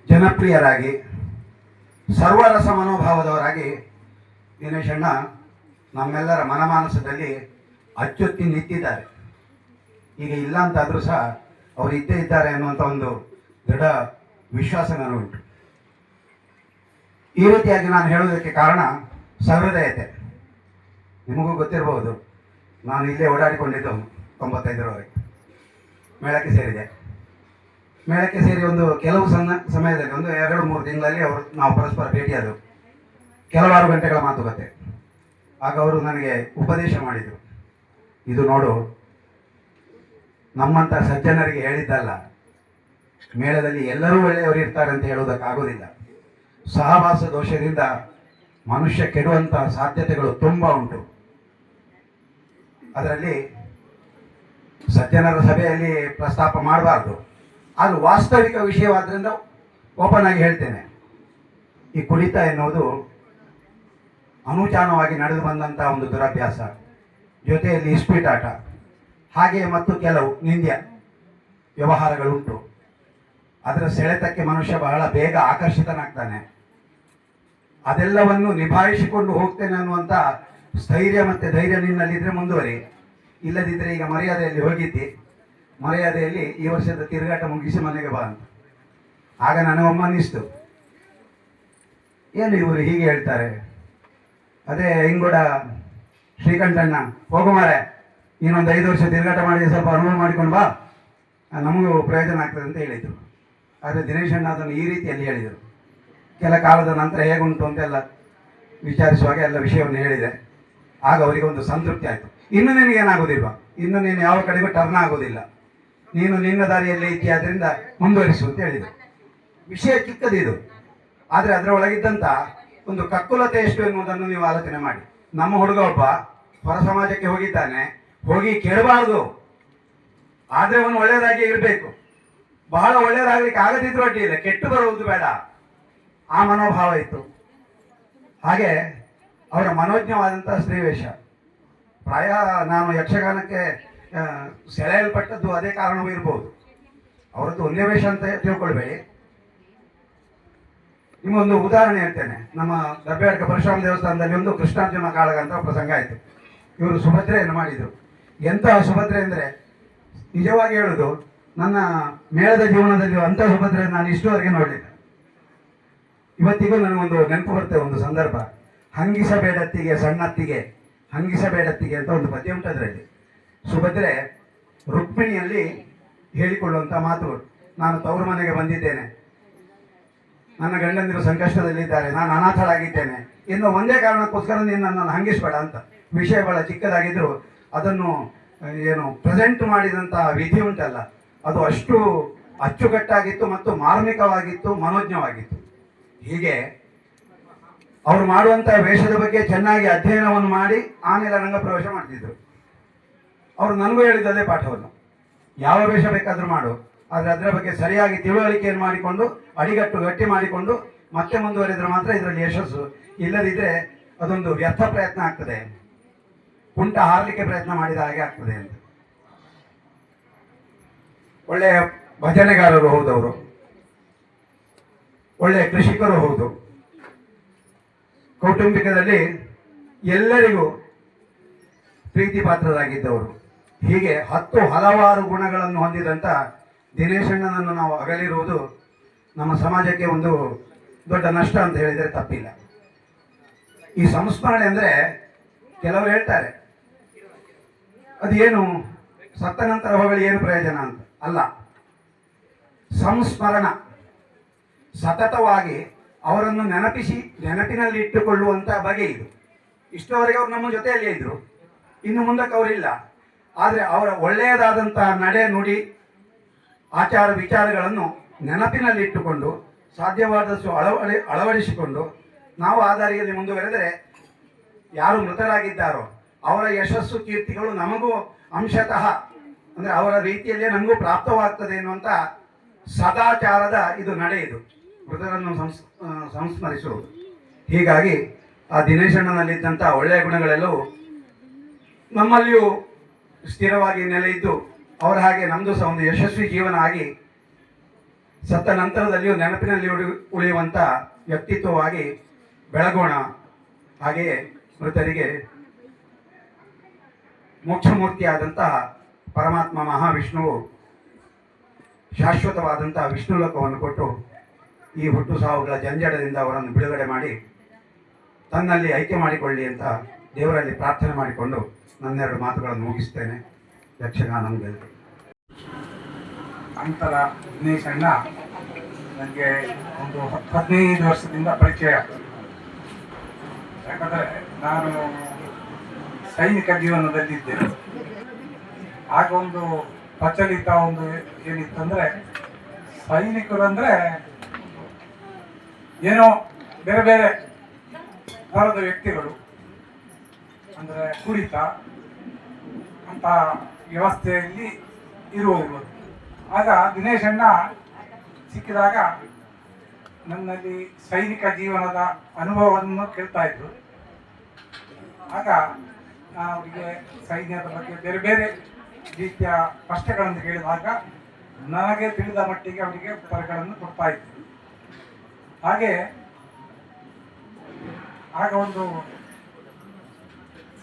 ಜನಪ್ರಿಯರಾಗಿ, ಸರ್ವರಸ ಮನೋಭಾವದವರಾಗಿ ದಿನೇಶಣ್ಣ ನಮ್ಮೆಲ್ಲರ ಮನಮಾನಸದಲ್ಲಿ ಅಚ್ಚೊತ್ತಿ ನಿಂತಿದ್ದಾರೆ. ಈಗ ಇಲ್ಲ ಅಂತಾದರೂ ಸಹ ಅವರು ಇದ್ದೇ ಇದ್ದಾರೆ ಅನ್ನುವಂಥ ಒಂದು ದೃಢ ವಿಶ್ವಾಸ ನನಗುಂಟು. ಈ ರೀತಿಯಾಗಿ ನಾನು ಹೇಳುವುದಕ್ಕೆ ಕಾರಣ ಸಹೃದಯತೆ. ನಿಮಗೂ ಗೊತ್ತಿರಬಹುದು, ನಾನು ಇಲ್ಲೇ ಓಡಾಡಿಕೊಂಡಿದ್ದು 95ರವರೆಗೆ. ಮೇಳಕ್ಕೆ ಸೇರಿದೆ. ಮೇಳಕ್ಕೆ ಸೇರಿ ಒಂದು ಕೆಲವು ಸಮಯದಲ್ಲಿ ಒಂದು 2-3 ತಿಂಗಳಲ್ಲಿ ನಾವು ಪರಸ್ಪರ ಭೇಟಿಯಾದವು. ಕೆಲವಾರು ಗಂಟೆಗಳ ಮಾತುಕತೆ. ಆಗ ಅವರು ನನಗೆ ಉಪದೇಶ ಮಾಡಿದರು, ಇದು ನೋಡು, ನಮ್ಮಂಥ ಸಜ್ಜನರಿಗೆ ಹೇಳಿದ್ದಲ್ಲ, ಮೇಳದಲ್ಲಿ ಎಲ್ಲರೂ ಒಳ್ಳೆಯವರು ಇರ್ತಾರೆ ಅಂತ ಹೇಳುವುದಕ್ಕಾಗೋದಿಲ್ಲ. ಸಹವಾಸ ದೋಷದಿಂದ ಮನುಷ್ಯ ಕೆಡುವಂಥ ಸಾಧ್ಯತೆಗಳು ತುಂಬ ಉಂಟು. ಅದರಲ್ಲಿ ಸಜ್ಜನರ ಸಭೆಯಲ್ಲಿ ಪ್ರಸ್ತಾಪ ಮಾಡಬಾರ್ದು, ಅದು ವಾಸ್ತವಿಕ ವಿಷಯವಾದ್ದರಿಂದ ಓಪನ್ ಆಗಿ ಹೇಳ್ತೇನೆ. ಈ ಕುಡಿತ ಎನ್ನುವುದು ಅನುಚಾನವಾಗಿ ನಡೆದು ಬಂದಂಥ ಒಂದು ದುರಭ್ಯಾಸ, ಜೊತೆಯಲ್ಲಿ ಇಸ್ಪೀಟಾಟ, ಹಾಗೆ ಮತ್ತು ಕೆಲವು ನಿಂದ್ಯ ವ್ಯವಹಾರಗಳುಂಟು. ಅದರ ಸೆಳೆತಕ್ಕೆ ಮನುಷ್ಯ ಬಹಳ ಬೇಗ ಆಕರ್ಷಿತನಾಗ್ತಾನೆ. ಅದೆಲ್ಲವನ್ನು ನಿಭಾಯಿಸಿಕೊಂಡು ಹೋಗ್ತೇನೆ ಅನ್ನುವಂಥ ಸ್ಥೈರ್ಯ ಮತ್ತು ಧೈರ್ಯ ನಿನ್ನಲ್ಲಿದ್ದರೆ ಮುಂದುವರಿ. ಇಲ್ಲದಿದ್ದರೆ ಈಗ ಮರ್ಯಾದೆಯಲ್ಲಿ ಹೋಗಿದ್ದಿ, ಮರ್ಯಾದೆಯಲ್ಲಿ ಈ ವರ್ಷದ ತಿರುಗಾಟ ಮುಗಿಸಿ ಮನೆಗೆ ಬಾ ಅಂತ. ಆಗ ನನಗೊಮ್ಮೆ ಅನ್ನಿಸ್ತು, ಏನು ಇವರು ಹೀಗೆ ಹೇಳ್ತಾರೆ, ಅದೇ ಹಿಂಗೂಡ ಶ್ರೀಕಂಠಣ್ಣ ಹೋಗು ಮಾರೆ, ಇನ್ನೊಂದು 5 ವರ್ಷ ತಿರುಗಾಟ ಮಾಡಿ ಸ್ವಲ್ಪ ಅನುಭವ ಮಾಡಿಕೊಂಡು ಬಾ, ನಮಗೂ ಪ್ರಯೋಜನ ಆಗ್ತದೆ ಅಂತ ಹೇಳಿದರು. ಆದರೆ ದಿನೇಶಣ್ಣ ಅದನ್ನು ಈ ರೀತಿಯಲ್ಲಿ ಹೇಳಿದರು. ಕೆಲ ಕಾಲದ ನಂತರ ಹೇಗುಂಟು ಅಂತೆಲ್ಲ ವಿಚಾರಿಸುವಾಗ ಎಲ್ಲ ವಿಷಯವನ್ನು ಹೇಳಿದೆ. ಆಗ ಅವರಿಗೆ ಒಂದು ಸಂತೃಪ್ತಿ ಆಯಿತು. ಇನ್ನು ನಿನಗೇನಾಗೋದಿಲ್ವಾ, ಇನ್ನು ನೀನು ಯಾವ ಕಡೆಗೂ ಟರ್ನ್ ಆಗೋದಿಲ್ಲ, ನೀನು ನಿನ್ನ ದಾರಿಯಲ್ಲೇ ಇದ್ದೀಯ, ಅದರಿಂದ ಮುಂದುವರಿಸು ಅಂತ ಹೇಳಿದರು. ವಿಷಯ ಚಿಕ್ಕದಿದು, ಆದರೆ ಅದರ ಒಳಗಿದ್ದಂಥ ಒಂದು ಕಕ್ಕುಲತೆ ಎಷ್ಟು ಎನ್ನುವುದನ್ನು ನೀವು ಆಲೋಚನೆ ಮಾಡಿ. ನಮ್ಮ ಹುಡುಗ ಒಬ್ಬ ಹೊರ ಸಮಾಜಕ್ಕೆ ಹೋಗಿದ್ದಾನೆ, ಹೋಗಿ ಕೇಳಬಾರ್ದು, ಆದರೆ ಅವನು ಒಳ್ಳೆಯದಾಗಿ ಇರಬೇಕು. ಬಹಳ ಒಳ್ಳೆಯದಾಗಲಿಕ್ಕೆ ಆಗದಿದ್ರು ಅಡ್ಡಿಯಿಲ್ಲ, ಕೆಟ್ಟು ಬರುವುದು ಬೇಡ, ಆ ಮನೋಭಾವ ಇತ್ತು. ಹಾಗೆ ಅವರ ಮನೋಜ್ಞವಾದಂಥ ಸ್ತ್ರೀವೇಷ. ಪ್ರಾಯ ನಾನು ಯಕ್ಷಗಾನಕ್ಕೆ ಸೆಳೆಯಲ್ಪಟ್ಟದ್ದು ಅದೇ ಕಾರಣವೂ ಇರ್ಬೋದು. ಅವರದ್ದು ಒಂದೇ ವೇಷ ಅಂತ ತಿಳ್ಕೊಳ್ಬೇಡಿ. ನಿಮಗೊಂದು ಉದಾಹರಣೆ ಹೇಳ್ತೇನೆ. ನಮ್ಮ ದಬ್ಬೆಯಡ್ಕ ಪರಶುರಾಮ ದೇವಸ್ಥಾನದಲ್ಲಿ ಒಂದು ಕೃಷ್ಣಾರ್ಜುನ ಕಾಳಗ ಅಂತ ಪ್ರಸಂಗ ಆಯಿತು. ಇವರು ಸುಭದ್ರೆಯನ್ನು ಮಾಡಿದರು. ಎಂತಹ ಸುಭದ್ರೆ ಅಂದರೆ, ನಿಜವಾಗಿ ಹೇಳುದು, ನನ್ನ ಮೇಳದ ಜೀವನದಲ್ಲಿ ಅಂಥ ಸುಭದ್ರೆ ನಾನು ಇಷ್ಟುವರೆಗೆ ನೋಡಲಿಲ್ಲ. ಇವತ್ತಿಗೂ ನನಗೊಂದು ನೆನಪು ಬರ್ತೇವೆ ಒಂದು ಸಂದರ್ಭ. ಹಂಗಿಸಬೇಡತ್ತಿಗೆ ಸಣ್ಣತ್ತಿಗೆ, ಹಂಗಿಸಬೇಡತ್ತಿಗೆ ಅಂತ ಒಂದು ಪದ್ಯ ಉಂಟು. ಅದರಲ್ಲಿ ಸುಭದ್ರೆ ರುಕ್ಮಿಣಿಯಲ್ಲಿ ಹೇಳಿಕೊಳ್ಳುವಂಥ ಮಾತುಗಳು. ನಾನು ತವರು ಮನೆಗೆ ಬಂದಿದ್ದೇನೆ, ನನ್ನ ಗಂಡಂದಿರು ಸಂಕಷ್ಟದಲ್ಲಿದ್ದಾರೆ, ನಾನು ಅನಾಥಳಾಗಿದ್ದೇನೆ ಎನ್ನುವ ಒಂದೇ ಕಾರಣಕ್ಕೋಸ್ಕರ ನೀನು ನನ್ನನ್ನು ಹಂಗಿಸಬೇಡ ಅಂತ. ವಿಷಯ ಬಹಳ ಚಿಕ್ಕದಾಗಿದ್ದರೂ ಅದನ್ನು ಏನು ಪ್ರೆಸೆಂಟ್ ಮಾಡಿದಂಥ ವಿಧಿ ಉಂಟಲ್ಲ, ಅದು ಅಷ್ಟು ಅಚ್ಚುಕಟ್ಟಾಗಿತ್ತು ಮತ್ತು ಮಾರ್ಮಿಕವಾಗಿತ್ತು, ಮನೋಜ್ಞವಾಗಿತ್ತು. ಹೀಗೆ ಅವರು ಮಾಡುವಂಥ ವೇಷದ ಬಗ್ಗೆ ಚೆನ್ನಾಗಿ ಅಧ್ಯಯನವನ್ನು ಮಾಡಿ ಆಮೇಲೆ ರಂಗಪ್ರವೇಶ ಮಾಡ್ತಿದ್ರು. ಅವರು ನನಗೂ ಹೇಳಿದ್ದದೇ ಪಾಠವನ್ನು, ಯಾವ ವೇಷ ಬೇಕಾದರೂ ಮಾಡು, ಆದರೆ ಅದರ ಬಗ್ಗೆ ಸರಿಯಾಗಿ ತಿಳುವಳಿಕೆಯನ್ನು ಮಾಡಿಕೊಂಡು ಅಡಿಗಟ್ಟು ಗಟ್ಟಿ ಮಾಡಿಕೊಂಡು ಮತ್ತೆ ಮುಂದುವರಿದ್ರೆ ಮಾತ್ರ ಇದರಲ್ಲಿ ಯಶಸ್ಸು. ಇಲ್ಲದಿದ್ದರೆ ಅದೊಂದು ವ್ಯರ್ಥ ಪ್ರಯತ್ನ ಆಗ್ತದೆ, ಕುಂಟ ಹಾರಲಿಕ್ಕೆ ಪ್ರಯತ್ನ ಮಾಡಿದ ಹಾಗೆ ಆಗ್ತದೆ ಅಂತ. ಒಳ್ಳೆಯ ಭಜನೆಗಾರರು ಹೌದು ಅವರು, ಒಳ್ಳೆಯ ಕೃಷಿಕರು ಹೌದು, ಕೌಟುಂಬಿಕದಲ್ಲಿ ಎಲ್ಲರಿಗೂ ಪ್ರೀತಿ ಪಾತ್ರರಾಗಿದ್ದವರು. ಹೀಗೆ ಹಲವಾರು ಗುಣಗಳನ್ನು ಹೊಂದಿದಂಥ ದಿನೇಶಣ್ಣನನ್ನು ನಾವು ಅಗಲಿರುವುದು ನಮ್ಮ ಸಮಾಜಕ್ಕೆ ಒಂದು ದೊಡ್ಡ ನಷ್ಟ ಅಂತ ಹೇಳಿದರೆ ತಪ್ಪಿಲ್ಲ. ಈ ಸಂಸ್ಮರಣೆ ಅಂದರೆ ಕೆಲವರು ಹೇಳ್ತಾರೆ ಅದೇನು ಸತ್ತ ನಂತರ ಹೊಗಳಿ ಏನು ಪ್ರಯೋಜನ ಅಂತ. ಅಲ್ಲ, ಸಂಸ್ಮರಣ ಸತತವಾಗಿ ಅವರನ್ನು ನೆನಪಿನಲ್ಲಿ ಇಟ್ಟುಕೊಳ್ಳುವಂಥ ಬಗೆ ಇದು. ಇಷ್ಟವರೆಗೆ ಅವರು ನಮ್ಮ ಜೊತೆಯಲ್ಲೇ ಇದ್ದರು, ಇನ್ನು ಮುಂದಕ್ಕೆ ಅವರಿಲ್ಲ. ಆದರೆ ಅವರ ಒಳ್ಳೆಯದಾದಂಥ ನಡೆ ನುಡಿ ಆಚಾರ ವಿಚಾರಗಳನ್ನು ನೆನಪಿನಲ್ಲಿಟ್ಟುಕೊಂಡು ಸಾಧ್ಯವಾದಷ್ಟು ಅಳವಡಿಸಿಕೊಂಡು ನಾವು ಆ ದಾರಿಯಲ್ಲಿ ಮುಂದುವರೆದರೆ ಯಾರು ಮೃತರಾಗಿದ್ದಾರೋ ಅವರ ಯಶಸ್ಸು ಕೀರ್ತಿಗಳು ನಮಗೂ ಅಂಶತಃ ಅಂದರೆ ಅವರ ರೀತಿಯಲ್ಲೇ ನಮಗೂ ಪ್ರಾಪ್ತವಾಗ್ತದೆ ಎನ್ನುವಂಥ ಸದಾಚಾರದ ಇದು ನಡೆ, ಇದು ಮೃತರನ್ನು ಸಂಸ್ಮರಿಸುವುದು. ಹೀಗಾಗಿ ಆ ದಿನೇಶಣ್ಣನಲ್ಲಿದ್ದಂಥ ಒಳ್ಳೆಯ ಗುಣಗಳೆಲ್ಲವೂ ನಮ್ಮಲ್ಲಿಯೂ ಸ್ಥಿರವಾಗಿ ನೆಲೆಯಿದ್ದು ಅವರ ಹಾಗೆ ನಮ್ಮದು ಸಹ ಒಂದು ಯಶಸ್ವಿ ಜೀವನ ಆಗಿ ಸತ್ತ ನಂತರದಲ್ಲಿಯೂ ನೆನಪಿನಲ್ಲಿ ಉಳಿಯುವಂಥ ವ್ಯಕ್ತಿತ್ವವಾಗಿ ಬೆಳಗೋಣ. ಹಾಗೆಯೇ ಮೃತರಿಗೆ ಮೋಕ್ಷಮೂರ್ತಿಯಾದಂತಹ ಪರಮಾತ್ಮ ಮಹಾವಿಷ್ಣುವು ಶಾಶ್ವತವಾದಂತಹ ವಿಷ್ಣು ಲೋಕವನ್ನು ಕೊಟ್ಟು ಈ ಹುಟ್ಟು ಸಾವುಗಳ ಜಂಜಡದಿಂದ ಅವರನ್ನು ಬಿಡುಗಡೆ ಮಾಡಿ ತನ್ನಲ್ಲಿ ಐಕ್ಯ ಮಾಡಿಕೊಳ್ಳಿ ಅಂತ ದೇವರಲ್ಲಿ ಪ್ರಾರ್ಥನೆ ಮಾಡಿಕೊಂಡು ನನ್ನೆರಡು ಮಾತುಗಳನ್ನು ಮುಗಿಸ್ತೇನೆ. ಯಕ್ಷಗಾನ ಗೆಲ್ತೆ. ನಂತರ ದಿನೇಶಣ್ಣ ನನಗೆ ಒಂದು 15 ವರ್ಷದಿಂದ ಪರಿಚಯ. ಯಾಕಂದರೆ ನಾನು ಸೈನಿಕ ಜೀವನದಲ್ಲಿದ್ದೇನೆ. ಆಗ ಒಂದು ಪ್ರಚಲಿತ ಒಂದು ಏನಿತ್ತಂದರೆ ಸೈನಿಕರು ಅಂದರೆ ಏನೋ ಬೇರೆ ಬೇರೆ ಥರದ ವ್ಯಕ್ತಿಗಳು, ಅಂದರೆ ಕುಡಿತ ಅಂತ ವ್ಯವಸ್ಥೆಯಲ್ಲಿ ಇರುವವರು. ಆಗ ದಿನೇಶಣ್ಣ ಸಿಕ್ಕಿದಾಗ ನನ್ನಲ್ಲಿ ಸೈನಿಕ ಜೀವನದ ಅನುಭವವನ್ನು ಕೇಳ್ತಾ ಇದ್ರು. ಆಗ ಅವರಿಗೆ ಸೈನ್ಯದ ಬಗ್ಗೆ ಬೇರೆ ಬೇರೆ ರೀತಿಯ ಪ್ರಶ್ನೆಗಳನ್ನು ಕೇಳಿದಾಗ ನನಗೆ ತಿಳಿದ ಮಟ್ಟಿಗೆ ಅವರಿಗೆ ಉತ್ತರಗಳನ್ನು ಕೊಡ್ತಾ ಇದ್ರು. ಹಾಗೆ ಆಗ ಒಂದು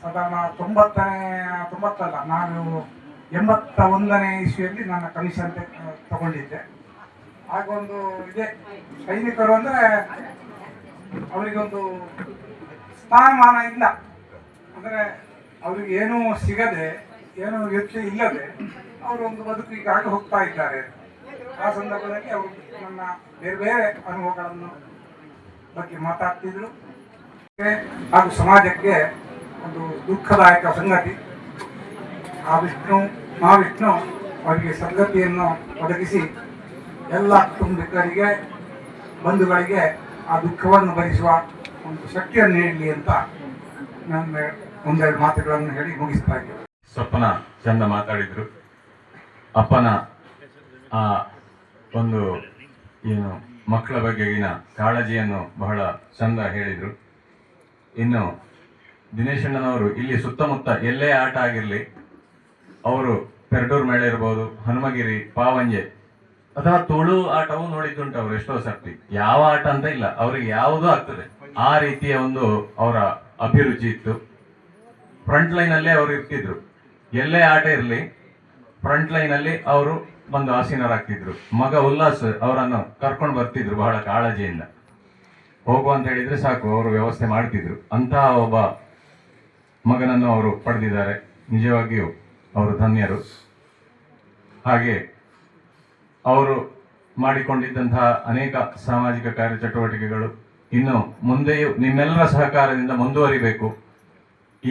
ಸಾಧಾರಣ 90 ನಾನು 81ನೇ ಇಸ್ವಿಯಲ್ಲಿ ನನ್ನ ಕಮಿಷನ್ ತಗೊಂಡಿದ್ದೆ. ಆಗ ಒಂದು ಇದೆ, ಸೈನಿಕರು ಅಂದರೆ ಅವರಿಗೊಂದು ಸ್ಥಾನಮಾನ ಇಲ್ಲ, ಅಂದರೆ ಅವ್ರಿಗೆ ಏನೂ ಸಿಗದೆ, ಏನೂ ವ್ಯಕ್ತಿ ಇಲ್ಲದೆ ಅವರು ಒಂದು ಬದುಕಿಗಾಗಿ ಹೋಗ್ತಾ ಇದ್ದಾರೆ. ಆ ಸಂದರ್ಭದಲ್ಲಿ ಅವರು ನನ್ನ ಬೇರೆ ಬೇರೆ ಅನುಭವಗಳನ್ನು ಬಗ್ಗೆ ಮಾತಾಡ್ತಿದ್ರು. ಹಾಗೂ ಸಮಾಜಕ್ಕೆ ಒಂದು ದುಃಖದಾಯಕ ಸಂಗತಿ, ಆ ಮಹಾವಿಷ್ಣು ಅವರಿಗೆ ಸದ್ಗತಿಯನ್ನು ಒದಗಿಸಿ ಎಲ್ಲ ಕುಟುಂಬಿಕರಿಗೆ ಬಂಧುಗಳಿಗೆ ಆ ದುಃಖವನ್ನು ಭರಿಸುವ ಒಂದು ಶಕ್ತಿಯನ್ನು ನೀಡಲಿ ಅಂತ ನನ್ನ ಒಂದೆರಡು ಮಾತುಗಳನ್ನು ಹೇಳಿ ಮುಗಿಸ್ತಾ ಇದ್ದೇನೆ. ಸ್ವಪ್ನ ಚಂದ ಮಾತಾಡಿದ್ರು. ಅಪ್ಪನ ಆ ಒಂದು ಏನು ಮಕ್ಕಳ ಬಗೆಗಿನ ಕಾಳಜಿಯನ್ನು ಬಹಳ ಚಂದ ಹೇಳಿದರು. ಇನ್ನು ದಿನೇಶಣ್ಣನವರು ಇಲ್ಲಿ ಸುತ್ತಮುತ್ತ ಎಲ್ಲೇ ಆಟ ಆಗಿರಲಿ, ಅವರು ಪೆರ್ಡೂರ್ ಮೇಳ ಇರ್ಬೋದು, ಹನುಮಗಿರಿ, ಪಾವಂಜೆ ಅಥವಾ ತುಳು ಆಟವೂ ನೋಡಿದ್ದುಂಟು ಅವರು ಎಷ್ಟೋ ಸರ್ತಿ. ಯಾವ ಆಟ ಅಂತ ಇಲ್ಲ, ಅವ್ರಿಗೆ ಯಾವುದೂ ಆಗ್ತದೆ. ಆ ರೀತಿಯ ಒಂದು ಅವರ ಅಭಿರುಚಿ ಇತ್ತು. ಫ್ರಂಟ್ ಲೈನಲ್ಲೇ ಅವರು ಇರ್ತಿದ್ರು. ಎಲ್ಲೇ ಆಟ ಇರಲಿ ಫ್ರಂಟ್ ಲೈನಲ್ಲಿ ಅವರು ಬಂದು ಆಸೀನರಾಗ್ತಿದ್ರು. ಮಗ ಉಲ್ಲಾಸ್ ಅವರನ್ನು ಕರ್ಕೊಂಡು ಬರ್ತಿದ್ರು ಬಹಳ ಕಾಳಜಿಯಿಂದ. ಹೋಗು ಅಂತ ಹೇಳಿದ್ರೆ ಸಾಕು, ಅವರು ವ್ಯವಸ್ಥೆ ಮಾಡ್ತಿದ್ರು. ಅಂತಹ ಒಬ್ಬ ಮಗನನ್ನು ಅವರು ಪಡೆದಿದ್ದಾರೆ. ನಿಜವಾಗಿಯೂ ಅವರು ಧನ್ಯರು. ಹಾಗೆ ಅವರು ಮಾಡಿಕೊಂಡಿದ್ದಂತಹ ಅನೇಕ ಸಾಮಾಜಿಕ ಕಾರ್ಯಚಟುವಟಿಕೆಗಳು ಇನ್ನು ಮುಂದೆಯೂ ನಿಮ್ಮೆಲ್ಲರ ಸಹಕಾರದಿಂದ ಮುಂದುವರಿಬೇಕು.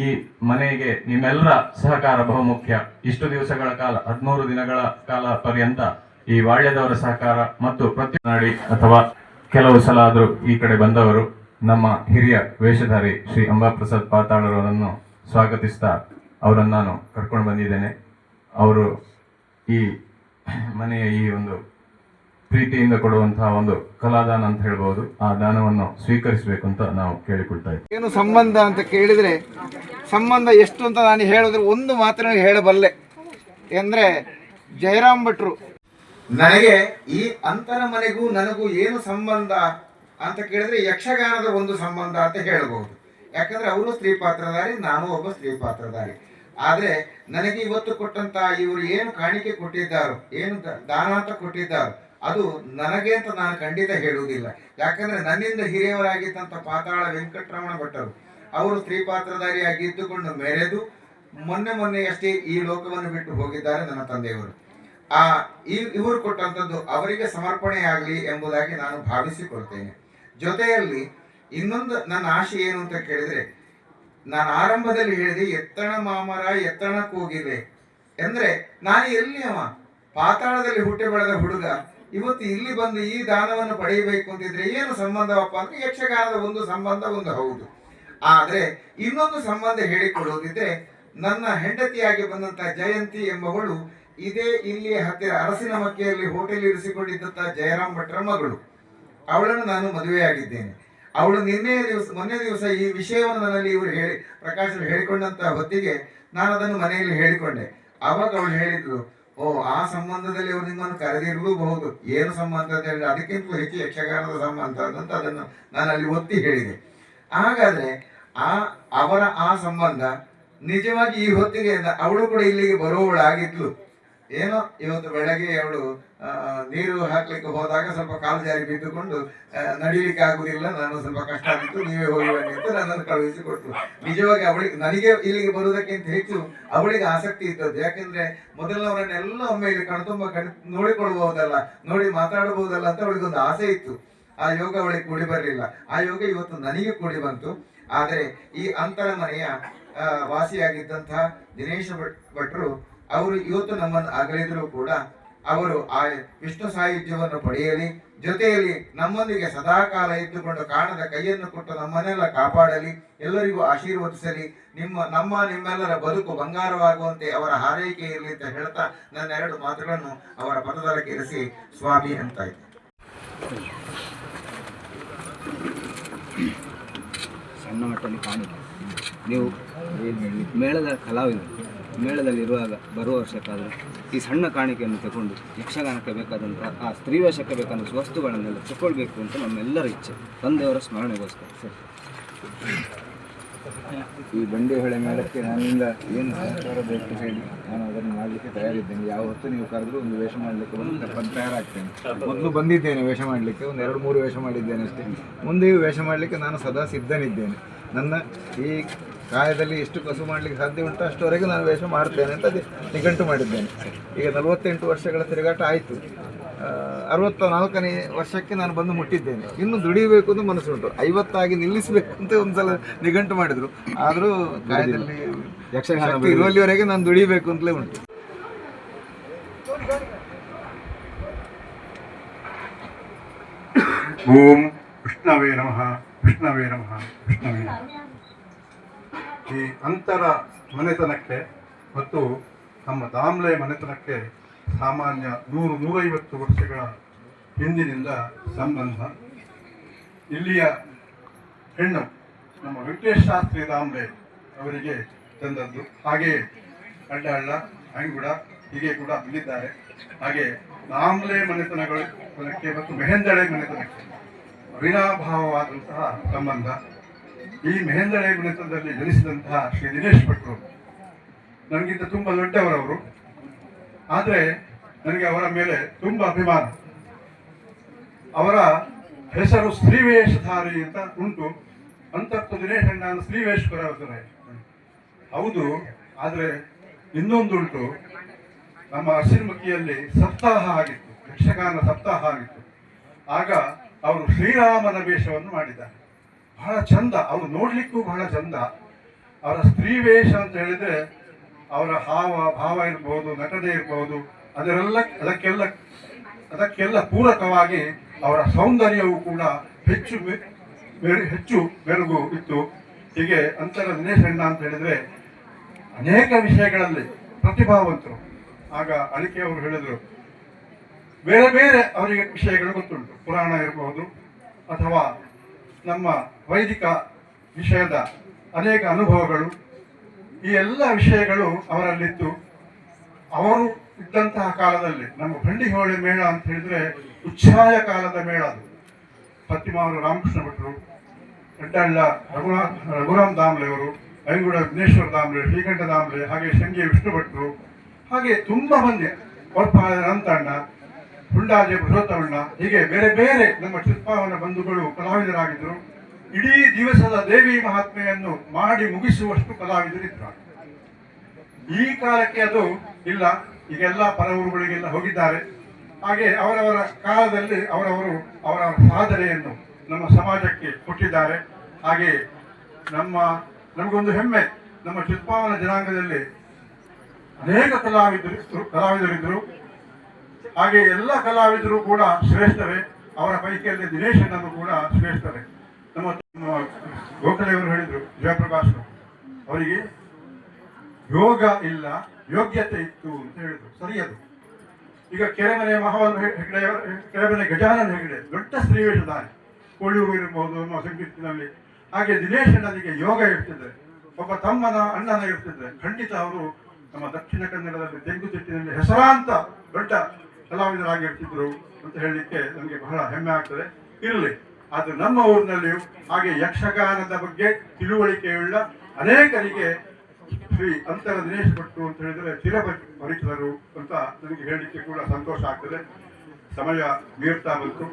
ಈ ಮನೆಗೆ ನಿಮ್ಮೆಲ್ಲರ ಸಹಕಾರ ಬಹುಮುಖ್ಯ. ಇಷ್ಟು ದಿವಸಗಳ ಕಾಲ 13 ದಿನಗಳ ಕಾಲ ಪರ್ಯಂತ ಈ ವಾಳ್ಯದವರ ಸಹಕಾರ ಮತ್ತು ಪ್ರತಿನಾಡಿ ಅಥವಾ ಕೆಲವು ಸಲ ಆದರೂ ಈ ಕಡೆ ಬಂದವರು ನಮ್ಮ ಹಿರಿಯ ವೇಷಧಾರಿ ಶ್ರೀ ಅಂಬಾಪ್ರಸಾದ್ ಪಾತಾಳರವರನ್ನು ಸ್ವಾಗತಿಸ್ತಾ ಅವರನ್ನು ನಾನು ಕರ್ಕೊಂಡು ಬಂದಿದ್ದೇನೆ. ಅವರು ಈ ಮನೆಯ ಈ ಒಂದು ಪ್ರೀತಿಯಿಂದ ಕೊಡುವಂತಹ ಒಂದು ಕಲಾದಾನ ಅಂತ ಹೇಳ್ಬೋದು. ಆ ದಾನವನ್ನು ಸ್ವೀಕರಿಸಬೇಕು ಅಂತ ನಾವು ಕೇಳಿಕೊಳ್ತಾ ಇದ್ದೀವಿ. ಏನು ಸಂಬಂಧ ಅಂತ ಕೇಳಿದರೆ ಸಂಬಂಧ ಎಷ್ಟು ಅಂತ ನಾನು ಹೇಳಿದ್ರೆ ಒಂದು ಮಾತ್ರ ಹೇಳಬಲ್ಲೆ ಅಂದರೆ ಜಯರಾಮ್ ಭಟ್ರು ನನಗೆ ಈ ಅಂತರ ಮನೆಗೂ ನನಗೂ ಏನು ಸಂಬಂಧ ಅಂತ ಕೇಳಿದ್ರೆ ಯಕ್ಷಗಾನದ ಒಂದು ಸಂಬಂಧ ಅಂತ ಹೇಳ್ಬೋದು. ಯಾಕಂದ್ರೆ ಅವರು ಸ್ತ್ರೀ ಪಾತ್ರಧಾರಿ, ನಾನು ಒಬ್ಬ ಸ್ತ್ರೀ ಪಾತ್ರಧಾರಿ. ಆದರೆ ನನಗೆ ಇವತ್ತು ಕೊಟ್ಟಂತ ಇವರು ಏನು ಕಾಣಿಕೆ ಕೊಟ್ಟಿದ್ದಾರೋ, ಏನು ದಾನ ಅಂತ ಕೊಟ್ಟಿದ್ದಾರೋ ಅದು ನನಗೆ ಅಂತ ನಾನು ಖಂಡಿತ ಹೇಳುವುದಿಲ್ಲ. ಯಾಕಂದ್ರೆ ನನ್ನಿಂದ ಹಿರಿಯವರಾಗಿದ್ದಂಥ ಪಾತಾಳ ವೆಂಕಟರಮಣ ಭಟ್ಟರು ಅವರು ಸ್ತ್ರೀ ಪಾತ್ರಧಾರಿಯಾಗಿ ಇದ್ದುಕೊಂಡು ಮೆರೆದು ಮೊನ್ನೆಯಷ್ಟೇ ಈ ಲೋಕವನ್ನು ಬಿಟ್ಟು ಹೋಗಿದ್ದಾರೆ ನನ್ನ ತಂದೆಯವರು. ಇವರು ಕೊಟ್ಟಂಥದ್ದು ಅವರಿಗೆ ಸಮರ್ಪಣೆ ಆಗಲಿ ಎಂಬುದಾಗಿ ನಾನು ಭಾವಿಸಿಕೊಳ್ತೇನೆ. ಜೊತೆಯಲ್ಲಿ ಇನ್ನೊಂದು ನನ್ನ ಆಶೆ ಏನು ಅಂತ ಕೇಳಿದ್ರೆ, ನಾನು ಆರಂಭದಲ್ಲಿ ಹೇಳಿದೆ ಎತ್ತಣ ಮಾಮರ ಎತ್ತಣ ಕೂಗಿದೆ ಅಂದ್ರೆ ನಾನು ಎಲ್ಲಿ ಪಾತಾಳದಲ್ಲಿ ಹುಟ್ಟಿ ಬೆಳೆದ ಹುಡುಗ ಇವತ್ತು ಇಲ್ಲಿ ಬಂದು ಈ ದಾನವನ್ನು ಪಡೆಯಬೇಕು ಅಂತಿದ್ರೆ ಏನು ಸಂಬಂಧವಪ್ಪ ಅಂದ್ರೆ ಯಕ್ಷಗಾನದ ಒಂದು ಸಂಬಂಧ ಒಂದು ಹೌದು. ಆದ್ರೆ ಇನ್ನೊಂದು ಸಂಬಂಧ ಹೇಳಿಕೊಳ್ಳುವುದಿದ್ರೆ, ನನ್ನ ಹೆಂಡತಿಯಾಗಿ ಬಂದಂತಹ ಜಯಂತಿ ಎಂಬವಳು ಇದೇ ಇಲ್ಲಿಯ ಹತ್ತಿರ ಅರಸಿನ ಮಕ್ಕೆಯಲ್ಲಿ ಹೋಟೆಲ್ ಇರಿಸಿಕೊಂಡಿದ್ದಂಥ ಜಯರಾಮ್ ಭಟ್ರ ಮಗಳು. ಅವಳನ್ನು ನಾನು ಮದುವೆಯಾಗಿದ್ದೇನೆ. ಅವಳು ಮೊನ್ನೆ ದಿವಸ ಈ ವಿಷಯವನ್ನು ನನ್ನಲ್ಲಿ ಇವರು ಪ್ರಕಾಶ್ ಹೇಳಿಕೊಂಡಂತ ಹೊತ್ತಿಗೆ ನಾನು ಅದನ್ನು ಮನೆಯಲ್ಲಿ ಹೇಳಿಕೊಂಡೆ. ಆವಾಗ ಅವಳು ಹೇಳಿದ್ರು, ಓ ಆ ಸಂಬಂಧದಲ್ಲಿ ಅವರು ನಿಮ್ಮನ್ನು ಕರೆದಿರಲೂಬಹುದು, ಏನು ಸಂಬಂಧ ಅಂತ ಹೇಳಿದ್ರೆ ಅದಕ್ಕಿಂತಲೂ ಹೆಚ್ಚು ಯಕ್ಷಗಾನದ ಸಂಬಂಧ ಅಂತ ಅದನ್ನು ನಾನು ಅಲ್ಲಿ ಒತ್ತಿ ಹೇಳಿದೆ. ಹಾಗಾದ್ರೆ ಅವರ ಆ ಸಂಬಂಧ ನಿಜವಾಗಿ ಈ ಹೊತ್ತಿಗೆ ಅವಳು ಕೂಡ ಇಲ್ಲಿಗೆ ಬರುವವಳಾಗಿದ್ಲು. ಏನೋ ಇವತ್ತು ಬೆಳಗ್ಗೆ ಅವಳು ನೀರು ಹಾಕ್ಲಿಕ್ಕೆ ಹೋದಾಗ ಸ್ವಲ್ಪ ಕಾಲು ಜಾರಿ ಬಿದ್ದುಕೊಂಡು ನಡಿಲಿಕ್ಕೆ ಆಗುದಿಲ್ಲ, ನಾನು ಸ್ವಲ್ಪ ಕಷ್ಟ ಆಗಿತ್ತು, ನೀವೇ ಹೋಗಿ ಬನ್ನಿ ಅಂತ ನನ್ನನ್ನು ಕಳುಹಿಸಿಕೊಟ್ರು. ನಿಜವಾಗಿ ಅವಳಿಗೆ ನನಗೆ ಇಲ್ಲಿಗೆ ಬರುವುದಕ್ಕಿಂತ ಹೆಚ್ಚು ಅವಳಿಗೆ ಆಸಕ್ತಿ ಇದ್ದದ್ದು. ಯಾಕೆಂದ್ರೆ ಮೊದಲನವರನ್ನೆಲ್ಲ ಒಮ್ಮೆ ಇಲ್ಲಿ ಕಣ್ತುಂಬ ನೋಡಿಕೊಳ್ಳಬಹುದಲ್ಲ, ನೋಡಿ ಮಾತಾಡಬಹುದಲ್ಲ ಅಂತ ಅವಳಿಗೊಂದು ಆಸೆ ಇತ್ತು. ಆ ಯೋಗ ಅವಳಿಗೆ ಕೂಡಿ ಬರಲಿಲ್ಲ. ಆ ಯೋಗ ಇವತ್ತು ನನಗೆ ಕೂಡಿ ಬಂತು. ಆದರೆ ಈ ಅಂತರ ಮನೆಯ ವಾಸಿಯಾಗಿದ್ದಂತಹ ದಿನೇಶ ಭಟ್ರು ಅವರು ಇವತ್ತು ನಮ್ಮನ್ನು ಅಗಲಿದ್ರು ಕೂಡ ಅವರು ಆ ವಿಷ್ಣು ಸಾಯುಜ್ಯವನ್ನು ಪಡೆಯಲಿ, ಜೊತೆಯಲ್ಲಿ ನಮ್ಮೊಂದಿಗೆ ಸದಾಕಾಲ ಇದ್ದುಕೊಂಡು ಕಾಣದ ಕೈಯನ್ನು ಕೊಟ್ಟು ನಮ್ಮನ್ನೆಲ್ಲ ಕಾಪಾಡಲಿ, ಎಲ್ಲರಿಗೂ ಆಶೀರ್ವದಿಸಲಿ, ನಿಮ್ಮೆಲ್ಲರ ಬದುಕು ಬಂಗಾರವಾಗುವಂತೆ ಅವರ ಹಾರೈಕೆ ಇರಲಿ ಅಂತ ಹೇಳ್ತಾ ನನ್ನ 2 ಮಾತುಗಳನ್ನು ಅವರ ಪದದೊಳಗೆ ಇರಿಸಿ ಸ್ವಾಮಿ ಅಂತ ಇದ್ದೆ. ಸಣ್ಣ ಮಟ್ಟದಲ್ಲಿ ಕಾಣಿಕೆ ನೀವು ಮೇಳದ ಕಲಾವಿದರು, ಮೇಳದಲ್ಲಿರುವಾಗ ಬರುವ ವರ್ಷಕ್ಕಾದರೆ ಈ ಸಣ್ಣ ಕಾಣಿಕೆಯನ್ನು ತಗೊಂಡು ಯಕ್ಷಗಾನಕ್ಕೆ ಬೇಕಾದಂಥ ಆ ಸ್ತ್ರೀ ವೇಷಕ್ಕೆ ಬೇಕಾದಂಥ ವಸ್ತುಗಳನ್ನೆಲ್ಲ ತಗೊಳ್ಬೇಕು ಅಂತ ನಮ್ಮೆಲ್ಲರ ಇಚ್ಛೆ, ತಂದೆಯವರ ಸ್ಮರಣೆಗೋಸ್ಕರ. ಸರಿ, ಈ ಬಂಡಿಹೊಳೆ ಮೇಳಕ್ಕೆ ನನ್ನಿಂದ ಏನು ಸಹಕಾರ ಬೇಕು ಹೇಳಿ ನಾನು ಅದನ್ನು ಮಾಡಲಿಕ್ಕೆ ತಯಾರಿದ್ದೇನೆ. ಯಾವ ಹೊತ್ತು ನೀವು ಕರೆದರೂ ಒಂದು ವೇಷ ಮಾಡಲಿಕ್ಕೆ ಬಂದು ತಯಾರಾಗ್ತೇನೆ. ಮೊದಲು ಬಂದಿದ್ದೇನೆ ವೇಷ ಮಾಡಲಿಕ್ಕೆ, ಒಂದು 2-3 ವೇಷ ಮಾಡಿದ್ದೇನೆ ಅಷ್ಟೇ. ಮುಂದೆಯೂ ವೇಷ ಮಾಡಲಿಕ್ಕೆ ನಾನು ಸದಾ ಸಿದ್ಧನಿದ್ದೇನೆ. ನನ್ನ ಈ ಕಾಯದಲ್ಲಿ ಎಷ್ಟು ಕಸು ಮಾಡಲಿಕ್ಕೆ ಸಾಧ್ಯ ಉಂಟು ಅಷ್ಟವರೆಗೆ ನಾನು ವೇಷ ಮಾಡ್ತೇನೆ ಅಂತ ನಿಘಂಟು ಮಾಡಿದ್ದೇನೆ. ಈಗ 48 ವರ್ಷಗಳ ತಿರುಗಾಟ ಆಯಿತು. 64ನೇ ವರ್ಷಕ್ಕೆ ನಾನು ಬಂದು ಮುಟ್ಟಿದ್ದೇನೆ. ಇನ್ನು ದುಡಿಬೇಕು ಅಂತ ಮನಸ್ಸುಂಟು. 50 ಆಗಿ ನಿಲ್ಲಿಸಬೇಕು ಅಂತ ಒಂದ್ಸಲ ನಿಘಂಟು ಮಾಡಿದ್ರು. ಆದರೂ ಕಾಯದಲ್ಲಿ ಯಕ್ಷಗಾನ ಇರುವಲ್ಲಿವರೆಗೆ ನಾನು ದುಡಿಬೇಕು ಅಂತಲೇ ಉಂಟು. ಓಂ ವಿಷ್ಣವೇ ನಮಃ, ವಿಷ್ಣವೇ ನಮಃ, ವಿಷ್ಣವೇ ನಮಃ. ಈ ಅಂತರ ಮನೆತನಕ್ಕೆ ಮತ್ತು ನಮ್ಮ ದಾಮ್ಲೆ ಮನೆತನಕ್ಕೆ ಸಾಮಾನ್ಯ 100-150 ವರ್ಷಗಳ ಹಿಂದಿನಿಂದ ಸಂಬಂಧ. ಇಲ್ಲಿಯ ಹೆಣ್ಣು ನಮ್ಮ ವೆಂಕಟೇಶ ಶಾಸ್ತ್ರಿ ದಾಮ್ಲೆ ಅವರಿಗೆ ತಂದದ್ದು. ಹಾಗೆಯೇ ಅಡ್ಡಹಳ್ಳ, ಅಂಗುಡ ಹೀಗೆ ಕೂಡ ಇಲ್ಲಿದ್ದಾರೆ. ಹಾಗೆ ದಾಮ್ಲೆ ಮನೆತನಕ್ಕೆ ಮತ್ತು ಮೆಹೆಂದಳೆ ಮನೆತನಕ್ಕೆ ಅವಿನಾಭಾವವಾದಂತಹ ಸಂಬಂಧ. ಈ ಮೆಹೆಂದಳೆ ಮನೆತನದಲ್ಲಿ ಜನಿಸಿದಂತಹ ಶ್ರೀ ದಿನೇಶ್ ಭಟ್ರು ನನಗಿಂತ ತುಂಬ ದೊಡ್ಡವರವರು. ಆದರೆ ನನಗೆ ಅವರ ಮೇಲೆ ತುಂಬ ಅಭಿಮಾನ. ಅವರ ಹೆಸರು ಶ್ರೀವೇಷಧಾರಿ ಅಂತ ಉಂಟು. ಅಂತರ್ತು ದಿನೇಶ್ ನಾನು ಶ್ರೀವೇಶ್ವರ ಹೌದು. ಆದರೆ ಇನ್ನೊಂದುಂಟು, ನಮ್ಮ ಅರಸಿನಮುಖಿಯಲ್ಲಿ ಸಪ್ತಾಹ ಆಗಿತ್ತು, ಯಕ್ಷಗಾನ ಸಪ್ತಾಹ ಆಗಿತ್ತು. ಆಗ ಅವರು ಶ್ರೀರಾಮನ ವೇಷವನ್ನು ಮಾಡಿದ್ದಾರೆ. ಬಹಳ ಚಂದ, ಅವರು ನೋಡ್ಲಿಕ್ಕೂ ಬಹಳ ಚಂದ. ಅವರ ಸ್ತ್ರೀ ವೇಷ ಅಂತ ಹೇಳಿದ್ರೆ ಅವರ ಹಾವ ಭಾವ ಇರ್ಬೋದು, ನಟನೆ ಇರ್ಬೋದು, ಅದಕ್ಕೆಲ್ಲ ಪೂರಕವಾಗಿ ಅವರ ಸೌಂದರ್ಯವು ಕೂಡ ಹೆಚ್ಚು ಮೆರುಗು ಇತ್ತು. ಹೀಗೆ ಅಂತರ ದಿನೇಶ್ ಅಣ್ಣ ಅಂತ ಹೇಳಿದ್ರೆ ಅನೇಕ ವಿಷಯಗಳಲ್ಲಿ ಪ್ರತಿಭಾವಂತರು. ಆಗ ಅಳಿಕೆ ಅವರು ಹೇಳಿದ್ರು, ಬೇರೆ ಬೇರೆ ಅವರಿಗೆ ವಿಷಯಗಳು ಗೊತ್ತುಂಟು, ಪುರಾಣ ಇರಬಹುದು ಅಥವಾ ನಮ್ಮ ವೈದಿಕ ವಿಷಯದ ಅನೇಕ ಅನುಭವಗಳು, ಈ ಎಲ್ಲ ವಿಷಯಗಳು ಅವರಲ್ಲಿತ್ತು. ಅವರು ಇದ್ದಂತಹ ಕಾಲದಲ್ಲಿ ನಮ್ಮ ಬಂಡಿಹೋಳಿ ಮೇಳ ಅಂತ ಹೇಳಿದ್ರೆ ಉಚ್ಛಾಯ ಕಾಲದ ಮೇಳ ಅದು. ಪತ್ತಿಮಾವರು ರಾಮಕೃಷ್ಣ ಭಟ್ರು, ಹೆಡ್ಡಳ್ಳ ರಘುರಾಮ್ ದಾಮ್ಲೆ ಅವರು, ಐಂಗುಡ ವಿಘ್ನೇಶ್ವರ ದಾಮ್ಲೆ, ಶ್ರೀಕಂಠ ದಾಮ್ಲೆ, ಹಾಗೆ ಶಂಗಿ ವಿಷ್ಣು ಭಟ್ರು, ಹಾಗೆ ತುಂಬಾ ಮಂದಿ, ಒರ್ಪಾದ ಅನಂತಣ್ಣ, ಹುಂಡಾಜೆ ಬಸವತಮಣ್ಣ, ಹೀಗೆ ಬೇರೆ ಬೇರೆ ನಮ್ಮ ಚಿತ್ಪಾವನ ಬಂಧುಗಳು ಕಲಾವಿದರಾಗಿದ್ದರು. ಇಡೀ ದಿವಸದ ದೇವಿ ಮಹಾತ್ಮೆಯನ್ನು ಮಾಡಿ ಮುಗಿಸುವಷ್ಟು ಕಲಾವಿದರಿದ್ರು. ಈ ಕಾಲಕ್ಕೆ ಅದು ಇಲ್ಲ, ಈಗೆಲ್ಲ ಪರ ಊರುಗಳಿಗೆಲ್ಲ ಹೋಗಿದ್ದಾರೆ. ಹಾಗೆ ಅವರವರ ಕಾಲದಲ್ಲಿ ಅವರವರ ಸಾಧನೆಯನ್ನು ನಮ್ಮ ಸಮಾಜಕ್ಕೆ ಕೊಟ್ಟಿದ್ದಾರೆ. ಹಾಗೆ ನಮಗೊಂದು ಹೆಮ್ಮೆ, ನಮ್ಮ ಚಿತ್ಪಾವನ ಜನಾಂಗದಲ್ಲಿ ಅನೇಕ ಕಲಾವಿದರಿದ್ದರು. ಹಾಗೆ ಎಲ್ಲ ಕಲಾವಿದರು ಕೂಡ ಶ್ರೇಷ್ಠರೇ. ಅವರ ಪೈಕಿಯಲ್ಲಿ ದಿನೇಶ್ ಅಣ್ಣನು ಕೂಡ ಶ್ರೇಷ್ಠರೇ. ನಮ್ಮ ಗೋಖಲೆಯವರು ಹೇಳಿದ್ರು, ಜಯಪ್ರಕಾಶ್ ಅವರಿಗೆ ಯೋಗ ಇಲ್ಲ, ಯೋಗ್ಯತೆ ಇತ್ತು ಅಂತ ಹೇಳಿದ್ರು. ಸರಿಯದು. ಈಗ ಕೆರೆಮನೆ ಮಹಾವಲ್ ಹೆಗಡೆ, ಕೆರೆಮನೆ ಗಜಾನನ ಹೆಗಡೆ ದೊಡ್ಡ ಸ್ತ್ರೀವೇಷಧಾರಿ, ಕೋಳಿಯೂರು ಇರಬಹುದು ನಮ್ಮ ಸಂಕೀರ್ತಿನಲ್ಲಿ. ಹಾಗೆ ದಿನೇಶ್ ಅಣ್ಣನಿಗೆ ಯೋಗ ಇರ್ತಿದ್ರೆ, ಒಬ್ಬ ತಮ್ಮನ ಅಣ್ಣನ ಇರ್ತಿದ್ರೆ, ಖಂಡಿತ ಅವರು ನಮ್ಮ ದಕ್ಷಿಣ ಕನ್ನಡದಲ್ಲಿ ತೆಂಗುತಿಟ್ಟಿನಲ್ಲಿ ಹೆಸರಾಂತ ದೊಡ್ಡ ಕಲಾವಿದರಾಗಿರ್ತಿದ್ರು ಅಂತ ಹೇಳಲಿಕ್ಕೆ ನಮಗೆ ಬಹಳ ಹೆಮ್ಮೆ ಆಗ್ತದೆ. ಇರಲಿ, ಅದು ನಮ್ಮ ಊರಿನಲ್ಲಿಯೂ ಹಾಗೆ ಯಕ್ಷಗಾನದ ಬಗ್ಗೆ ತಿಳುವಳಿಕೆಯುಳ್ಳ ಅನೇಕರಿಗೆ ಶ್ರೀ ಅಂತರ ದಿನೇಶ್ ಭಟ್ರು ಅಂತ ಹೇಳಿದ್ರೆ ಚಿರಪರಿಚಿತರು ಅಂತ ನನಗೆ ಹೇಳಲಿಕ್ಕೆ ಕೂಡ ಸಂತೋಷ ಆಗ್ತದೆ. ಸಮಯ ಮೀರ್ತಾ ಬಂತು.